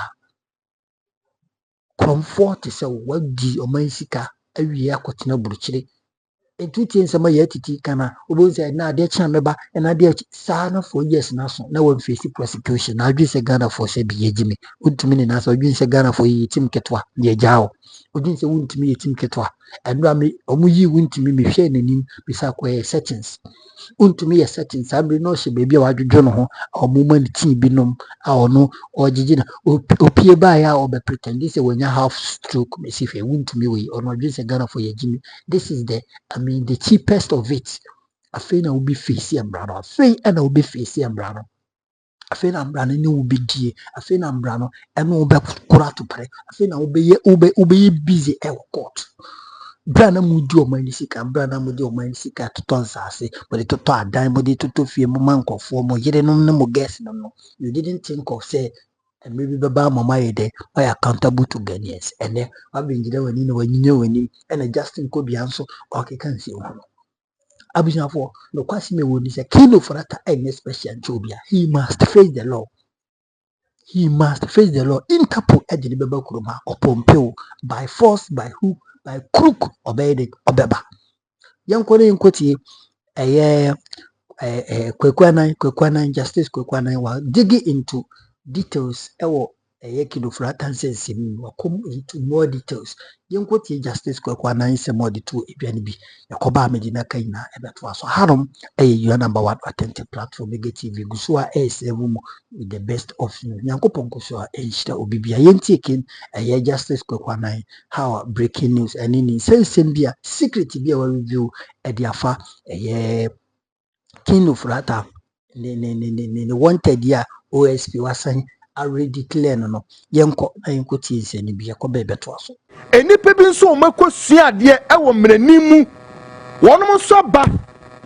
Comfort is a what di omansika awie akotena buruchire. Entuti nsema Yaa Titi kana obo say na ade kya meba na ade saa na 4 years na so na won face prosecution na adwi se Ghana for say bi yegime untumi ne na so adwi se Ghana for yi tim ketwa ye jaawo odin se untumi ye tim ketwa enura me omuyi untumi me hwe nanim bisa kwa settings untumi ye settings amri no hye bebi a wadwodwo no ho omuma ne tin binom a ono ogigina opie ba ya obe pretend say wonya half stroke me sife untumi we ono adwi se Ghana for yegime. This is the the cheapest of it. I feel I will be facing and brano. I feel and I will be facing and brano. I feel I'm brano and will be dear. I feel I'm brano and will be kura to pray. I feel I will be busy at court. Brana mudio manisika, brana mudio manisika to tonsase, but it to a dime body to fear manko for more yet no guess no. You didn't think of say and maybe Baba Mama de by accountable to Ghanaians. And then I've been when you know and adjusting could be answer or can see. Abusha for no Kwasime would is a Ken Ofori Atta any special Jobia. He must face the law. He must face the law. Interpol Edin Beba Kuruma or Pompeo by force, by hook, by crook, obeyed Obeba. Young Kone in Koti a Kwekwana Justice Kwekwana while digging into details. Ken Ofori Atta says will come into more details. Young Koti Justice Kwekwana is a more detail if you be a Koba Medina Kaina about so Harum your number one authentic platform TV Gusua is a room with the best of you. Yanko Ponkosua Enshita Obibia Yentikin a Justice Kwekwana how breaking news and in sense be secret be a review at the afa a Ken Ofori Atta wanted ya OSP wasan already clear no yenko na yenko tinse ni bia ko bebe to aso enipa bi nso makosua de e wo mranimu wonom so ba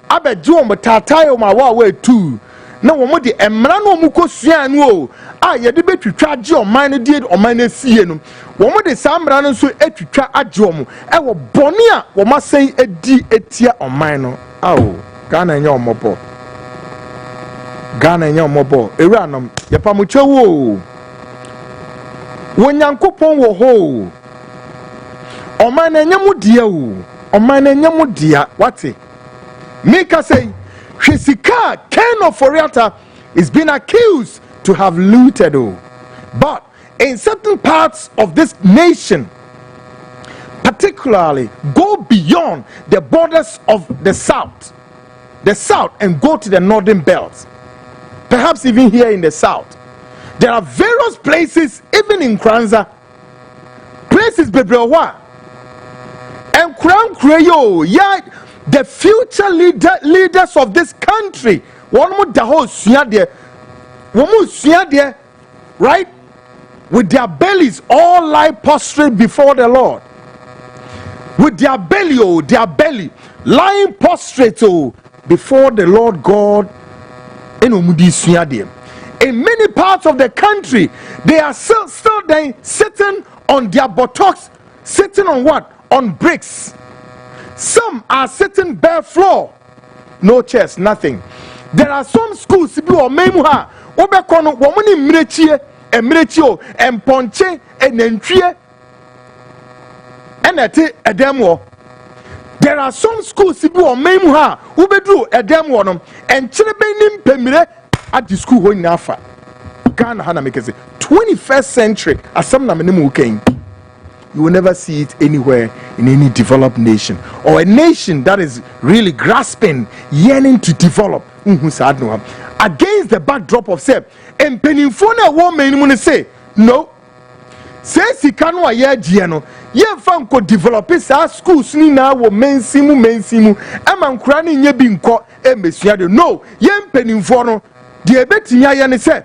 abeje wo mtatae wo ma wa tu na wo de emra na wo kosua no o a ye de betwitwa age oman no de oman na sie no wo de samra no so etwitwa age wo e wo bone a wo masen edi etia oman no awo Ghana nya omopo Ghana nya omopo ewuranom ye pamuchewo wonyankopon wo ho oman enya mudia o oman enya mudia wate Mika say Hwesika Ken Ofori Atta is being accused to have looted but in certain parts of this nation particularly go beyond the borders of the south and go to the northern belt, perhaps even here in the south. There are various places, even in Kranza, places Bebrewa and Kran Kreyo, yeah, the future leaders of this country. One more there, right? With their bellies all lie prostrate before the Lord. With their belly lying prostrate before the Lord God. In many parts of the country, they are still there sitting on their buttocks, sitting on what? On bricks. Some are sitting bare floor, no chairs, nothing. There are some schools or memoir obekono womani mrechio and ponche and entrie and a demo. There are some schools or memoir ubedru a demo and chilebe pemire at the school in Nafa. Ghana Hana make 21st century as some name came. You will never see it anywhere in any developed nation, or a nation that is really grasping, yearning to develop. Against the backdrop of say, and penifona woman say, no. Say sikano aye giano, ye fan ko develop sa schools ni na wo mensimu, ama nkura ni nye bi nko e mesuade. No, ye penifo de betinya ye ne say,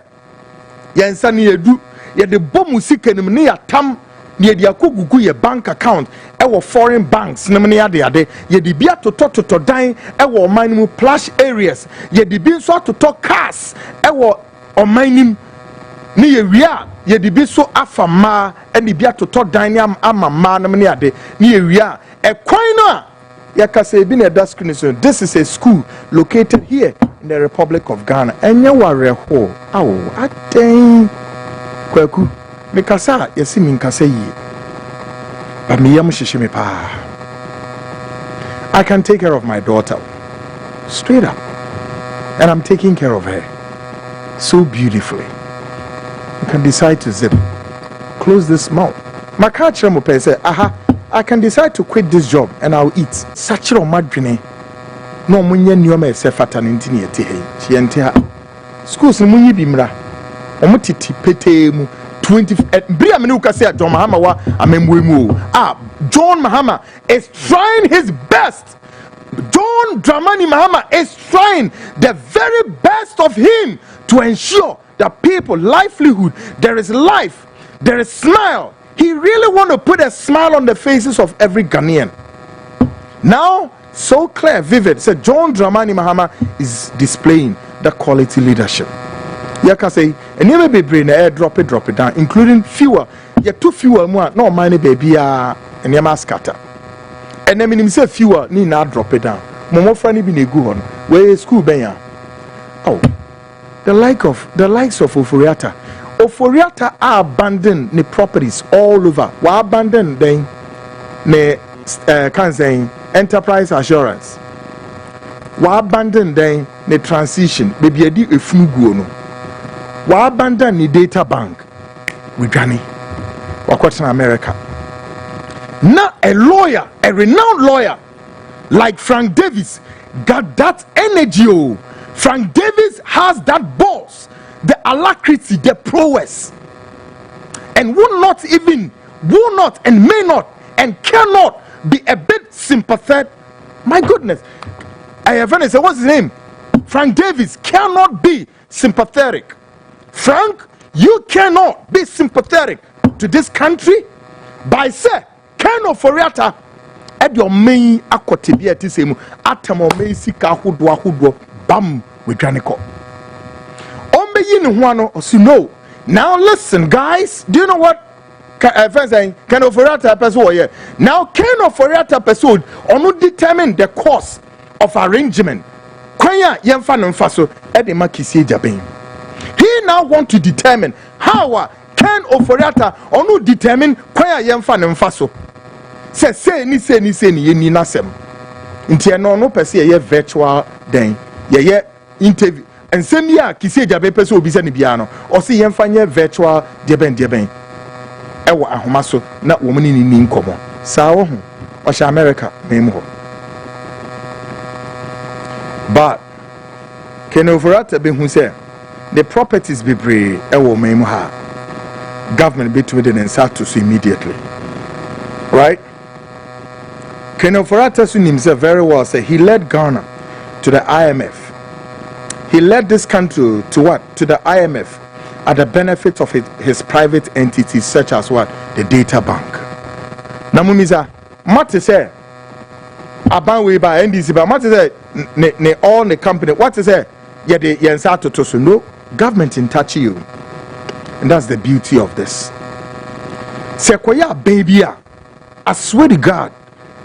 ye nsa ne edu, ye de bomu sika nim ne yatam. Ye di akogugu ye bank account ewo foreign banks nem ne ade ye di bia toto dan ewo oman plush areas ye di bi so toto cars ewo oman nim ne ye wia ye di bi so afama ene bia toto dan ne amama nem ne ade ne ye wia e kwan no a ye ka say bi na da screen so this is a school located here in the Republic of Ghana enye ware ho awo aten kwaku Mikasa, yesi minkasa yi. But me yam shishimi pa. I can take care of my daughter. Straight up. And I'm taking care of her. So beautifully. You can decide to zip. Close this mouth. My catcher mo say, aha, I can decide to quit this job and I'll eat. Sachiro madrine. No munye nyoma se fata ntini ete he. Chi ente ha. Schools munyi bimra. Omutiti pete mu. 20 Bria Menuka said John Mahama wa amemwemu. John Mahama is trying his best. John Dramani Mahama is trying the very best of him to ensure that people livelihood, there is life, there is smile. He really want to put a smile on the faces of every Ghanaian. Now, so clear, vivid, said John Dramani Mahama is displaying the quality leadership. Yaka say, and never be brain air drop it down, including fuel. Yet too fuel more, no money baby, and yama scatter. And then him say fuel, need not drop it down. Momo Franny be a good one. Where is school benya? Oh, the likes of Ofori Atta. Ofori Atta are abandoned the properties all over. Why abandon then ne can say enterprise assurance. Why abandon then the transition? Baby, a di efunu no. Wa abandon the data bank with Johnny. What's in America? Now a lawyer, a renowned lawyer like Frank Davis got that energy. Frank Davis has that balls, the alacrity, the prowess, and will not and may not and cannot be a bit sympathetic. My goodness, I have said, what's his name? Frank Davis cannot be sympathetic. Frank, you cannot be sympathetic to this country by say Ken Ofori Atta at your main akotibia tisemu atamo main sika hudwa bam with Janiko. Ombe yin huano no. Now listen guys, do you know what Ken Ofori Atta episode here? Now Ken Ofori Atta episode onu determine the course of arrangement. Kwanya yemfa no mfa so e de makisi jaben. He now want to determine how Ken Ofori Atta onu determine kwaya yemfa ne mfa so. Say ni ye ni nasem. Nti no pese ye virtual den. Ye interview. And same ya kisi jabe pese obi se ne bia no. O se yemfa nye virtual deben. Ewo ahoma so na wo mu ni nkomo. Sa wo ho. O sha America mem ho. But Ken Ofori Atta be hu say the properties be brave, government between them and start to see immediately. Right? Ken Ofori Atta himself very well say he led Ghana to the IMF. He led this country to what? To the IMF at the benefit of his private entities such as what? The data bank. Namumiza, Mate say, Abanwe by NDC, but Mate say, ne all the company, what is it? Yeah, the Yansato to no. Government in touch you, and that's the beauty of this. Sequoia baby, I swear to God,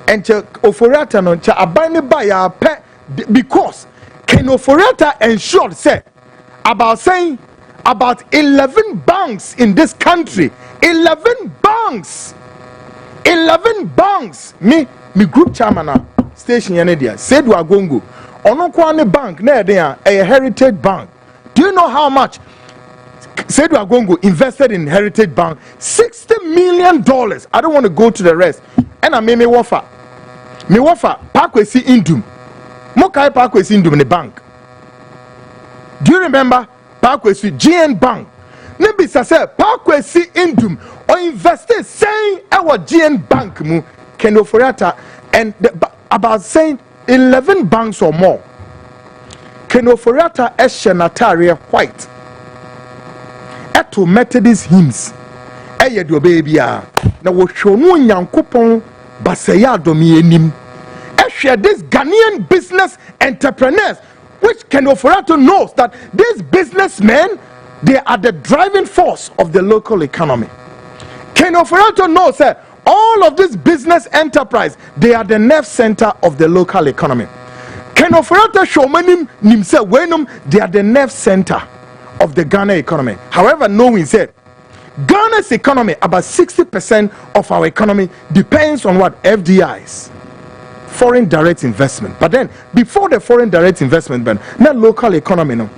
and Ofori Atta no abandoned by our pet because Ken Ofori Atta ensured about 11 banks in this country, 11 banks. Me group chairman station Yenedia said we are going go. Ono kwani bank na a heritage bank. Do you know how much Sedu Agongo invested in Heritage Bank $60 million. I don't want to go to the rest. And I made me wafa Parkwesi Indum. Mokai Parkwesi Indum in the bank. Do you remember Parkwesi GN Bank? Maybe say Parkwesi Indum or invested saying our GN Bank mu Ken Ofori Atta and about saying 11 banks or more. Ken Ofori Atta Eshenataria White. Eto Methodist hymns. Eye do baby a na wo hwo no Nyankopon basaya domi enim. Ehwe this Ghanaian business entrepreneurs which Ken Ofori Atta knows that these businessmen, they are the driving force of the local economy. Ken Ofori Atta knows that all of this business enterprise, they are the nerve center of the local economy. Ken Ofori Atta showmanim nimse wenum, they are the nerve center of the Ghana economy. However, knowing said Ghana's economy, about 60% of our economy depends on what? FDIs, foreign direct investment. But then before the foreign direct investment, but not local economy no.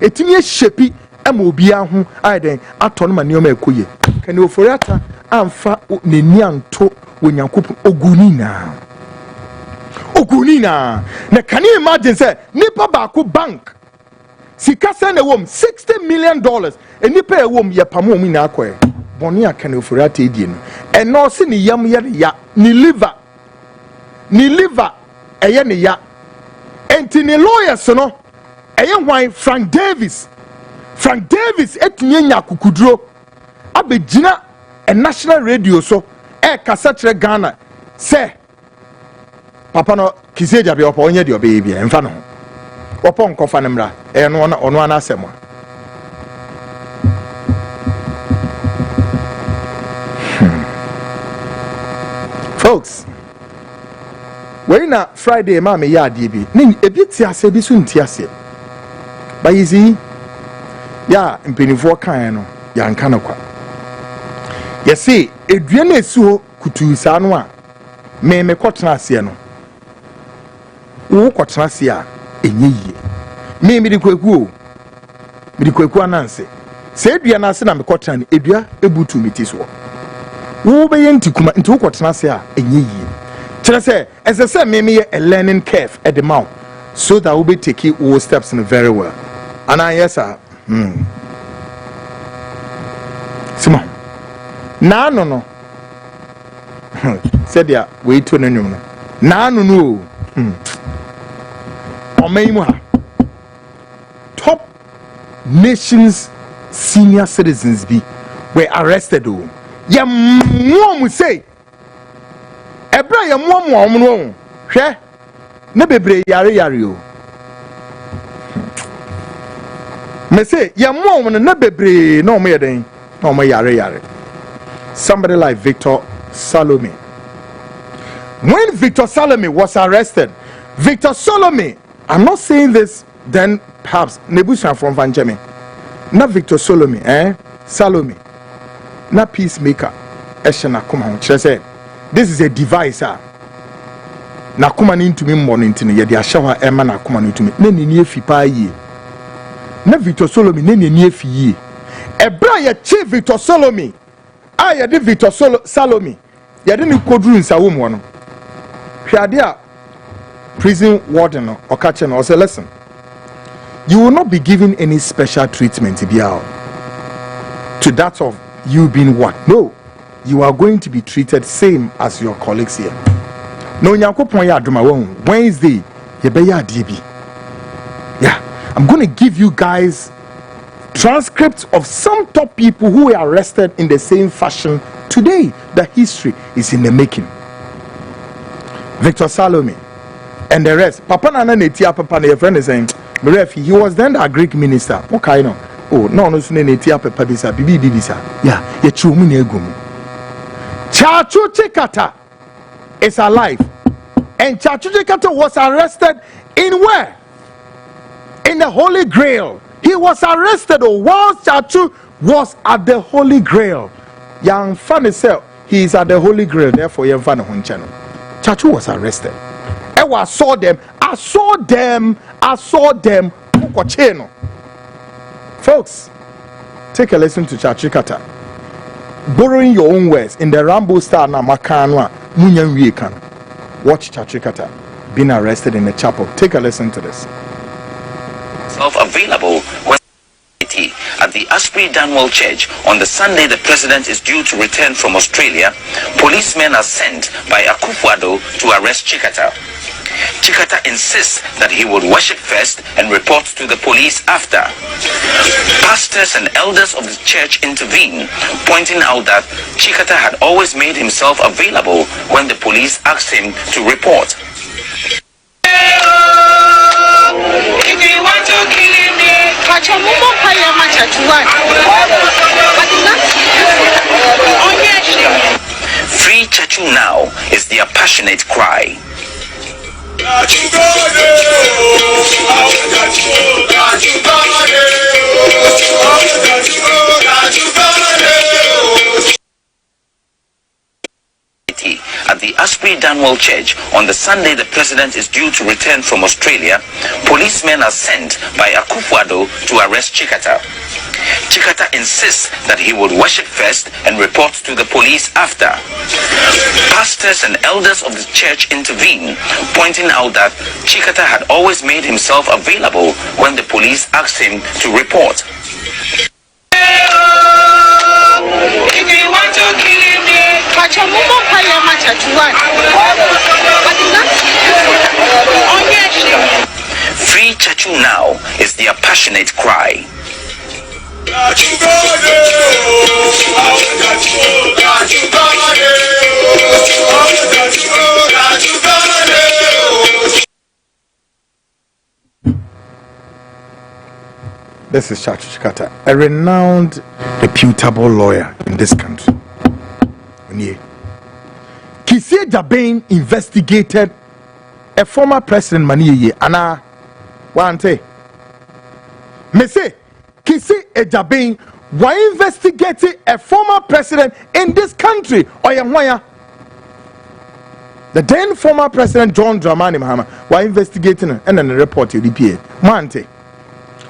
Etinye shepi amobia hu aiden aton manioma ekoye. Ken Ofori Atta amfa neni anto wonyankopon ogunina. Na can you imagine say nipa baako bank sika send wom $60 million and nipa wom ye pamo mu na akoe boni a Ken Ofori Atta edie no and no se ni yam ye ya ni liver eye ne ya enti ni lawyers no eye hwan Frank Davis etinye nya kukuduro abegina a national radio so kasa kire Ghana say papa no kiseja bi opo onye de obebi emfa no opo nkofa ne mra no ono ana asemo folks when na Friday ma me ya de bi ni ebiti ase bi so nti ase ba yizi ya mpenifo kan no ya nka no kwa yesi edua na esuo kutu sa no a me kotena ase no wo kotena ase a enye yie me di kwaku ananse se edua na ase na me kotena no edua ebutu meti so wo be ye ntikuma nti wo kotena ase a enye yie kire se ese se me ye a learning curve at the mouth so that we be taking all steps in very well and yes sir Simon na no said ya we to no no na no top nations senior citizens be were arrested ya mom say ebra ya mom no hwe na bebre yare o me say ya mom no na bebre na omo yeden na omo yare somebody like Victor Salome. When Victor Salome was arrested, Victor Salome, I'm not saying this then perhaps Nebusha from Van Jeme, not Victor Salome, Salome, not peacemaker. Eshana kuma say this is a device na kuma into me morning to ye dia shower ema na kuma into me na ni efi pa yi na Victor Salome na ni efi yi ebra ye chief Victor Salome ye de Victor Salome ye de ni kodru nsawo mu no hwade a prison warden or catcher or say listen, you will not be given any special treatment to that of you being what? No, you are going to be treated same as your colleagues here. No, Nyankopon ya aduma Wednesday ye be ya DB. Yeah, I'm going to give you guys transcripts of some top people who were arrested in the same fashion today. The history is in the making. Victor Salome and the rest. Papa Nana Netia Papa, your friend is saying, he was then the Greek minister. Okay, no. Oh, no, Netia Papa Bisa, Bibi Bisa. Yeah, ye chumuni egumu. Chachu Chikata is alive. And Chachu Chikata was arrested in where? In the Holy Grail. He was arrested whilst Chachu was at the Holy Grail. Young fan self, he is at the Holy Grail, therefore, young fan on channel. Chachu was arrested. I saw them. Folks, Take a listen to Chachikata. Borrowing your own words in the Rambo style na makanwa munyan wekan. Watch Chachikata being arrested in the chapel. Take a listen to this. Available at the Asprey Danwell Church on the Sunday the president is due to return from Australia. Policemen are sent by Akufo-Addo to arrest Chikata. Chikata insists that he would worship first and report to the police after. Pastors and elders of the church intervene, pointing out that Chikata had always made himself available when the police asked him to report. If you want to kill me, catch a mumbo paya match at one. Free Chachu now is their passionate cry. At the Asprey Danwell Church on the Sunday the president is due to return from Australia, policemen are sent by Akufo-Addo to arrest Chikata. Chikata insists that he would worship first and report to the police after. Pastors and elders of the church intervene, pointing out that Chikata had always made himself available when the police asked him to report. If you want to kill me, catch a mumbo paya match at one. Free Chachu now is their passionate cry. This is Chachu Chikata, a renowned, reputable lawyer in this country. Kisie Jabane investigated a former president Maniye Anna Wante. Me say Kisie Jabane why investigating a former president in this country or Yamwaya? The then former president John Dramani Mahama why investigating and then report to the PA. Mante.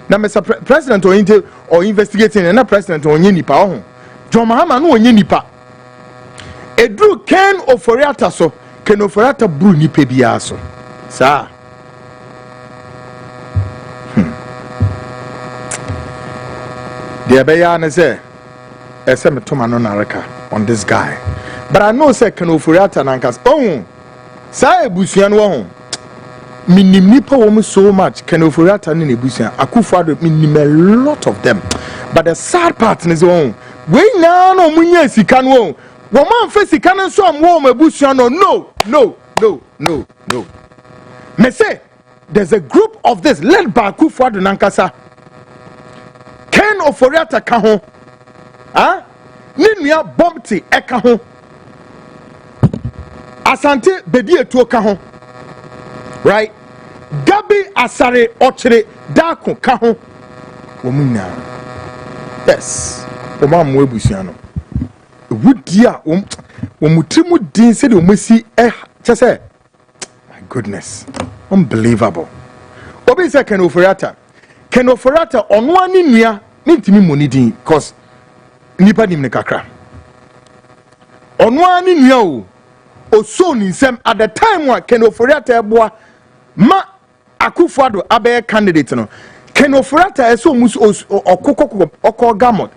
Now Mr. President or investigating and a president or nipa John Mahama no nipa. Edru Ken Ofori Atta so Ken Ofori Atta bru nipa biya so. Sir. The Abayana say, SM Tomano Naraka on this guy. But I know say Ken Ofori Atta Nankas. Oh, say Busian won. Minim nipa woman so much. Ken Ofori Atta ni Busian. Akufo-Addo minim a lot of them. But the sad part is on. We now no munye sikan won. Woman face sikan so am won Busian no. Me say there's a group of this led by Akufo-Addo Nankasa. Ken Ofori Atta ka ho. Ninua Bompti eka ho. Asante Bedi Etuo ka ho. Right? Gabi Asare Ochire Dako ka ho. Womuna. Yes. Omam webusiano. Wudia womutrimu din se de omasi chese. My goodness. Unbelievable. Obi se Ken Ofori Atta. Ken Ofori Atta ono ani nua ntimi monidin cause nipa nim ne kakra. Ono ani nua o oso ni nsem at the time wa Ken Ofori Atta eboa ma Akufo-Addo abe candidate no. Ken Ofori Atta eso mus okoko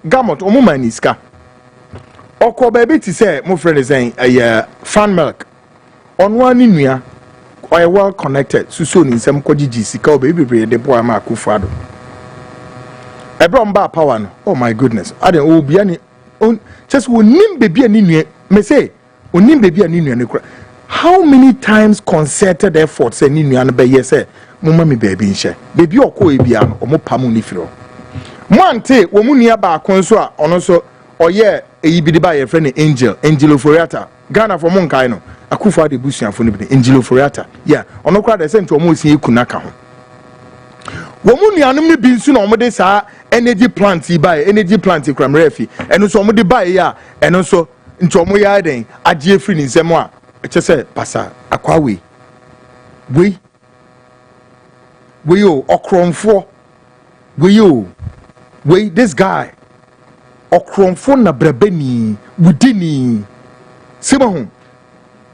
gamot omuma ni ska. Oko baby ti say mo friend say fan milk. Ono ani nua or well connected suso ni nsem kogigi sika o baby bre de boy ma Akufo-Addo. Ebron ba power no. Oh my goodness. I don't obi ani just wonim baby ani nua me say wonim baby ani nua ne kura. How many times concerted efforts say ni nua no be yes say mama me baby nche. Baby okọ ebia no omo pamu ni firo. Mo ante wo mu nua ba akon so a ono so oye eyibidi ba ye friend Angel Ofori Atta. Ghana for mon kai no. Akufo-Addo busuafo no bi Angel Ofori Atta. Yeah, ono kura de say nto omo si ekuna ka ho. Wo mu nuanom ne bi nsu na omo de saa energy plant kram refi eno so omo de bae ya eno so nto omo ya den agye free ni nsem a eche se pasa akwawe we o okromfo we this guy okromfo na brabani wudini simahu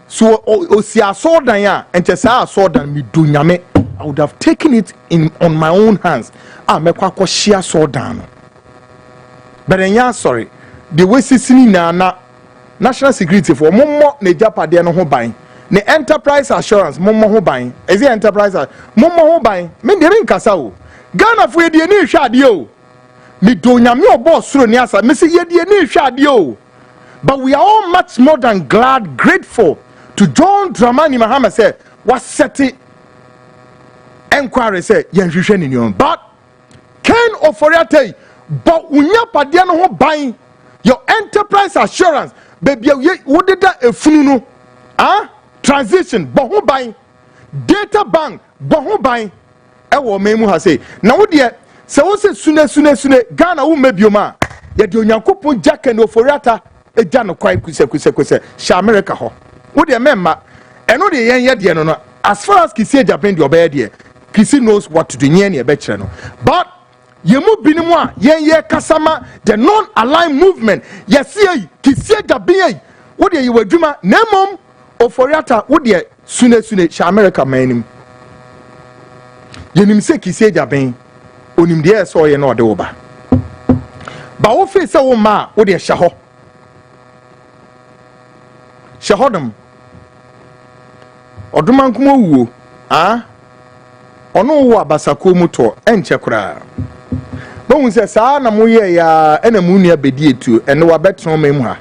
so osi asodan ya entesa asodan mi do nyame I would have taken it on my own hands mekwa akohia asodan no but enya sorry the way sisini na national security for mommo na japade no ho ban ne enterprise assurance mommo ho ban is it enterprise mommo ho ban me de nkasa o Ghana for de ni hwade o me do nyame obo soro ni asa me se ye de ni hwade o. But we are all much more than glad, grateful to John Dramani Mahama said, what set it inquiry said, but Ken Ofori Atta, but unya padiano ho buying your enterprise assurance, baby, what did that a funu? Transition, but who buying data bank, but who buying? Ewo memu ha say, now what dear, so sune, Ghana who maybe your man, yet you nyankopon Jack and Ofori Atta. Ejano kwai kuse sha America ho wo de memma eno de yen ye no as far as kisi Japan de obey de kisi knows what to do yen e be kire no but yemu binimu a yen ye kasama the non aligned movement yesi kisi Japan wo de ye wadwuma nemom Ofori Atta wo de sune sha America manim yenim se kisi Japan onim de so ye no de wo ba wo fe se wo ma wo de sha ho Shahodam Odumankumo wuo ono wo abasako muto enche kura bo hu se saa na moye ya ena mu nua bedi etu ene wa betron memu ha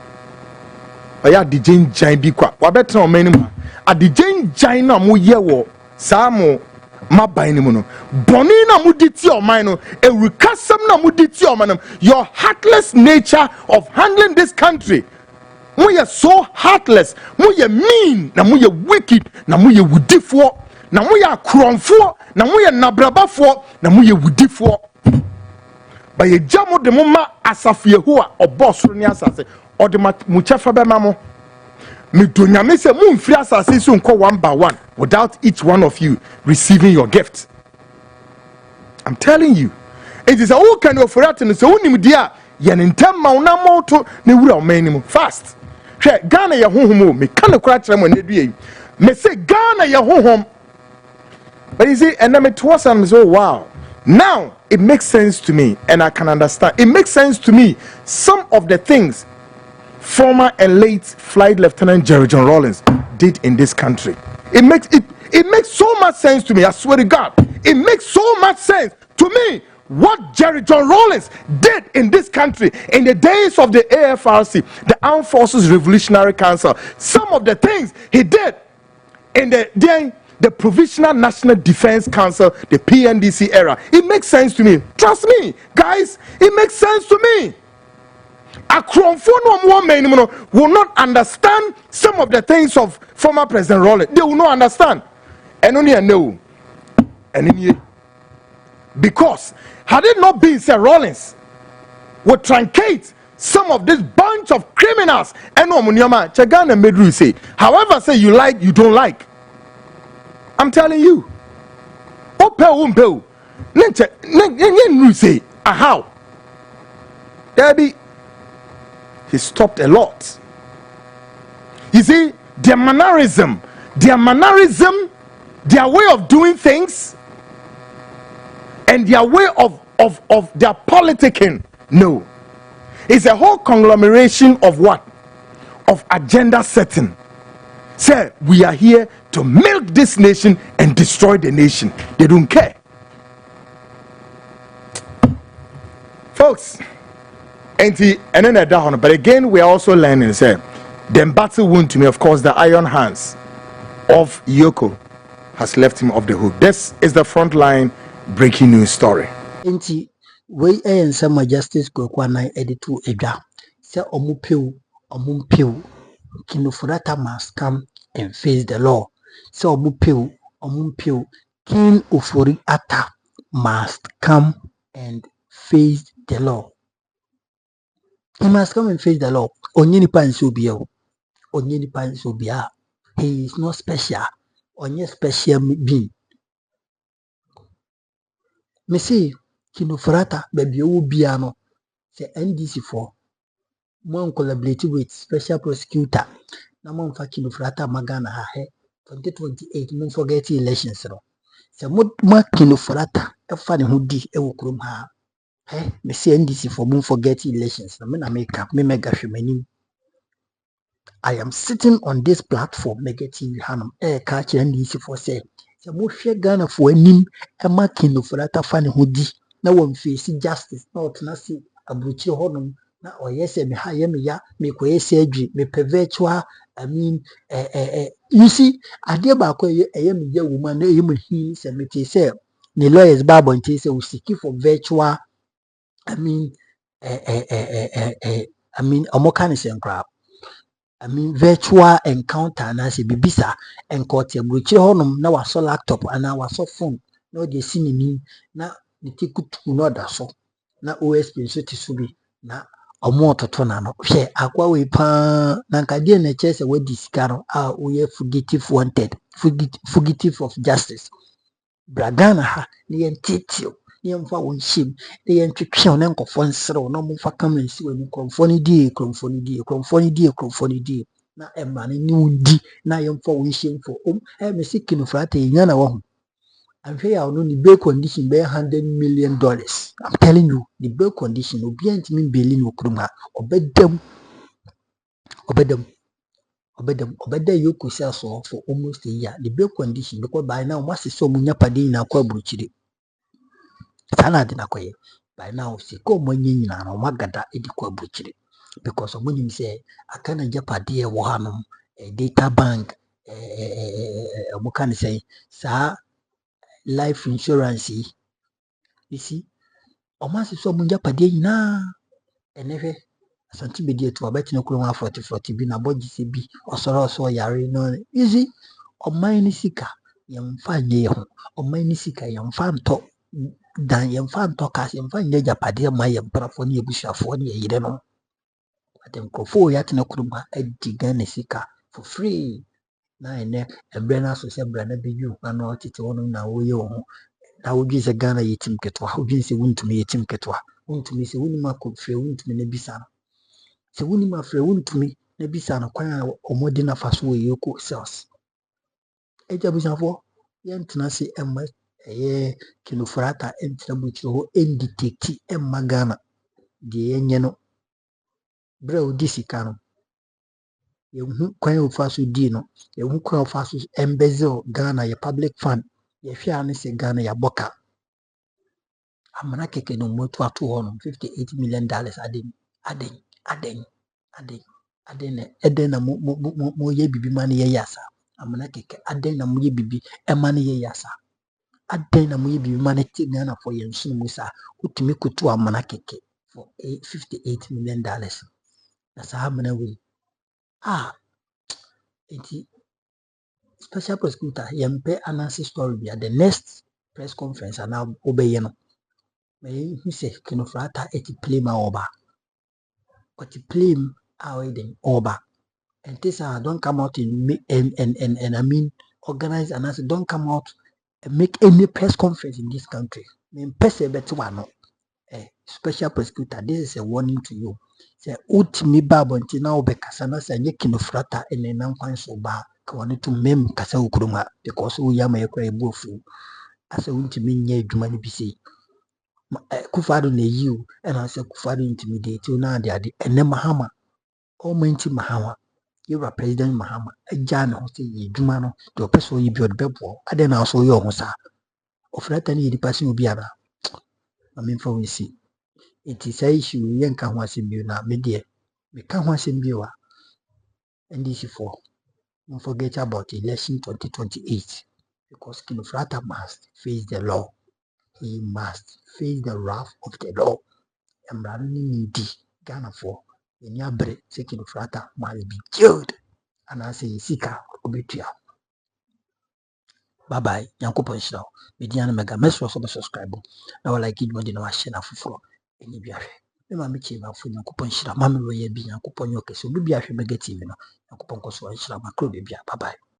oya dijen jan bi kwa wa betron memu ha adijen jan na moye wo saa mo maban ni mu no boni na muditi oman no ewukasam na muditi oman no your heartless nature of handling this country. Muye so heartless, muye mean, na muye wicked, na muye wudifo, na muye akromfo, na muye nabrabafo, na muye wudifo. Ba ye jamo de moma asafie ho a obosoro ni asase, o de muchefa be mamo. Me do nyame se mu mfiri asase so nko one by one without each one of you receiving your gift. I'm telling you. It is a whole kind of forgotten so unim dia yen intem ma una moto ne wura omanimu fast. Ghana ya honhom me kan kura kire mo nedue me say Ghana ya honhom but you see and then me towards and so wow now it makes sense to me and I can understand it makes sense to me some of the things former and late Flight Lieutenant Jerry John Rawlings did in this country. It makes so much sense to me, I swear to God. It makes so much sense to me what Jerry John Rawlings did in this country in the days of the AFRC, the Armed Forces Revolutionary Council. Some of the things he did in the Provisional National Defense Council, the PNDC era. It makes sense to me. Trust me, guys, it makes sense to me. Akromfo will not understand some of the things of former President Rawlings. They will not understand. And only I know. And because had it not been Sir Rawlings would truncate some of this bunch of criminals and Chagana Medru say, however say you like, you don't like. I'm telling you. Say how Debbie he stopped a lot. You see, their mannerism, their way of doing things, and their way of their politicking. No, it's a whole conglomeration of what? Of agenda setting. Say, we are here to milk this nation and destroy the nation. They don't care. Folks, and then down. But again, we are also learning. Say, the battle Wontumi, of course, the iron hands of Yoko has left him off the hook. This is the frontline breaking news story. Inti we and some justice go kwana editu edwa. Say omupeu Ken Ofori Atta must come and face the law. Say omupeu Ken Ofori Atta must come and face the law. He must come and face the law. Onyeni Pansubia. He is not special. Onye special being. Me say Ken Ofori Atta baby o bia no say NDC for Mo collaborate with special prosecutor. Na mo mfa Kinofori Atta magana ha he 2028 mo forget elections no. Se mo Kinofori Atta e fa ne ho di e wo krom ha. He me say NDC for mo forget elections no me na make up me mega hwemanim. I am sitting on this platform negative hanum catch NDC for say se mo hwe Ghana for anim e ma Kinofori Atta fa ne ho di na won face justice na otena si abruchi honum na oyese me ha ye me ya me koyese adwi me pe virtual I mean you see ade ba ko ye me ya woman na ye me hin se me te say the lawyers bible te say we seek for virtual I mean I mean omoka sen crap I mean virtual encounter na se bibisa encounter abruchi honum na waso laptop ana waso phone na de si ni na ne tikutu no da so na OSP so ti so bi na omo toto na no hwe akwa we pa na nkade na chese we disikaro we fugitive wanted fugitive of justice bragana ha ne yentitio ne yemfa won shim ne yentwetwe ne nkofo nsere no mo fa kamensi we ni kromfo ni die na emma ne ni undi na yemfa won shim fo me se Kinofori Atta nya na wo ho I'm sure you know the bail condition be $100 million. I'm telling you, the bail condition will be intimate bailing Okruma. Obedem you could sell so for almost a year. The bail condition because by now must so munya padi na kwa bruchiri. Sana dina kwa by now si ko monyi na magada edi kwa bruchiri. Because when say I can't japadi e wohanum a data bank can say sa life insurance. You see, almost so munja padi na enefe asanti bedi etu abeti no kuro 40 bi na boji se bi osoro yare no easy oman ni sika yemfa nye ho oman ni sika yemfa nto dan yemfa nto kas yemfa nye japade ma yemprafo ne ebusuafo ne yire no atenkofo ya tena kuro ma ediga ne sika for free na ene ebre na so se bre na beju na otete wono na woye ho na wodwi se Ghana yetim ketwa wodwi se Wontumi yetim ketwa Wontumi se woni ma ko fre Wontumi na bisa se woni ma fre Wontumi na bisa na kwan omodi na faso we yoko cells eja busanfo yentena se emma Kinofori Atta entena buchiro ho enditeki emma Ghana de yenye no bre odi sika no yehu kwan ofaso di no yehu kwan ofaso embezzle Ghana ye public fund ye hwe ane se Ghana ya boka amana keke no moto ato ho no $58 million aden na mo ye bibi ma ne ye yasa amana keke aden na mo ye bibi e ma ne ye yasa aden na mo ye bibi ma ne ti Ghana for ye nsu mu sa utumi kutu amana keke for $58 million na sa amana we enti special prosecutor yempe anansi story bia the next press conference ana obeye no me hu se Kinofori Atta eti play ma oba but play oba and this don't come out and I mean organize and as don't come out and make any press conference in this country. Special prosecutor, this is a warning to you. Say ultimate babo until now be kasana say nye Kinofori Atta and then kwan so ba kawani to mem kasa ukruma because we yama yekwa ebufu as a ultimate nye adwuma ni bi sei Kufado na yiu and I say Kufado intimidate you na ade ene mahama Almighty Mahama, you are President Mahama, a Jan or say ye Jumano, the person you build bebo, I then also your hosa. Of that any the person will be other. I mean, for we see. It is a issue, yanka was in you now, me dear. We can't once in viewer. And this is for. Don't forget about election 2028. Because Kinofori Atta must face the law. He must face the wrath of the law. And running in Ghana for. In your bread, Kinofori Atta must be killed. And I say, Sika, Obetia. Bye bye. Yankopon shira. Mediana mega mesro so subscribe. Na wala like you na wa share na foforo. Eni biahwe. Me ma mechi ma fu Yankopon shira. Ma me we ye bi Yankopon yo kese. Obi biahwe mega TV no. Yankopon ko so shira makro be bia. Bye bye.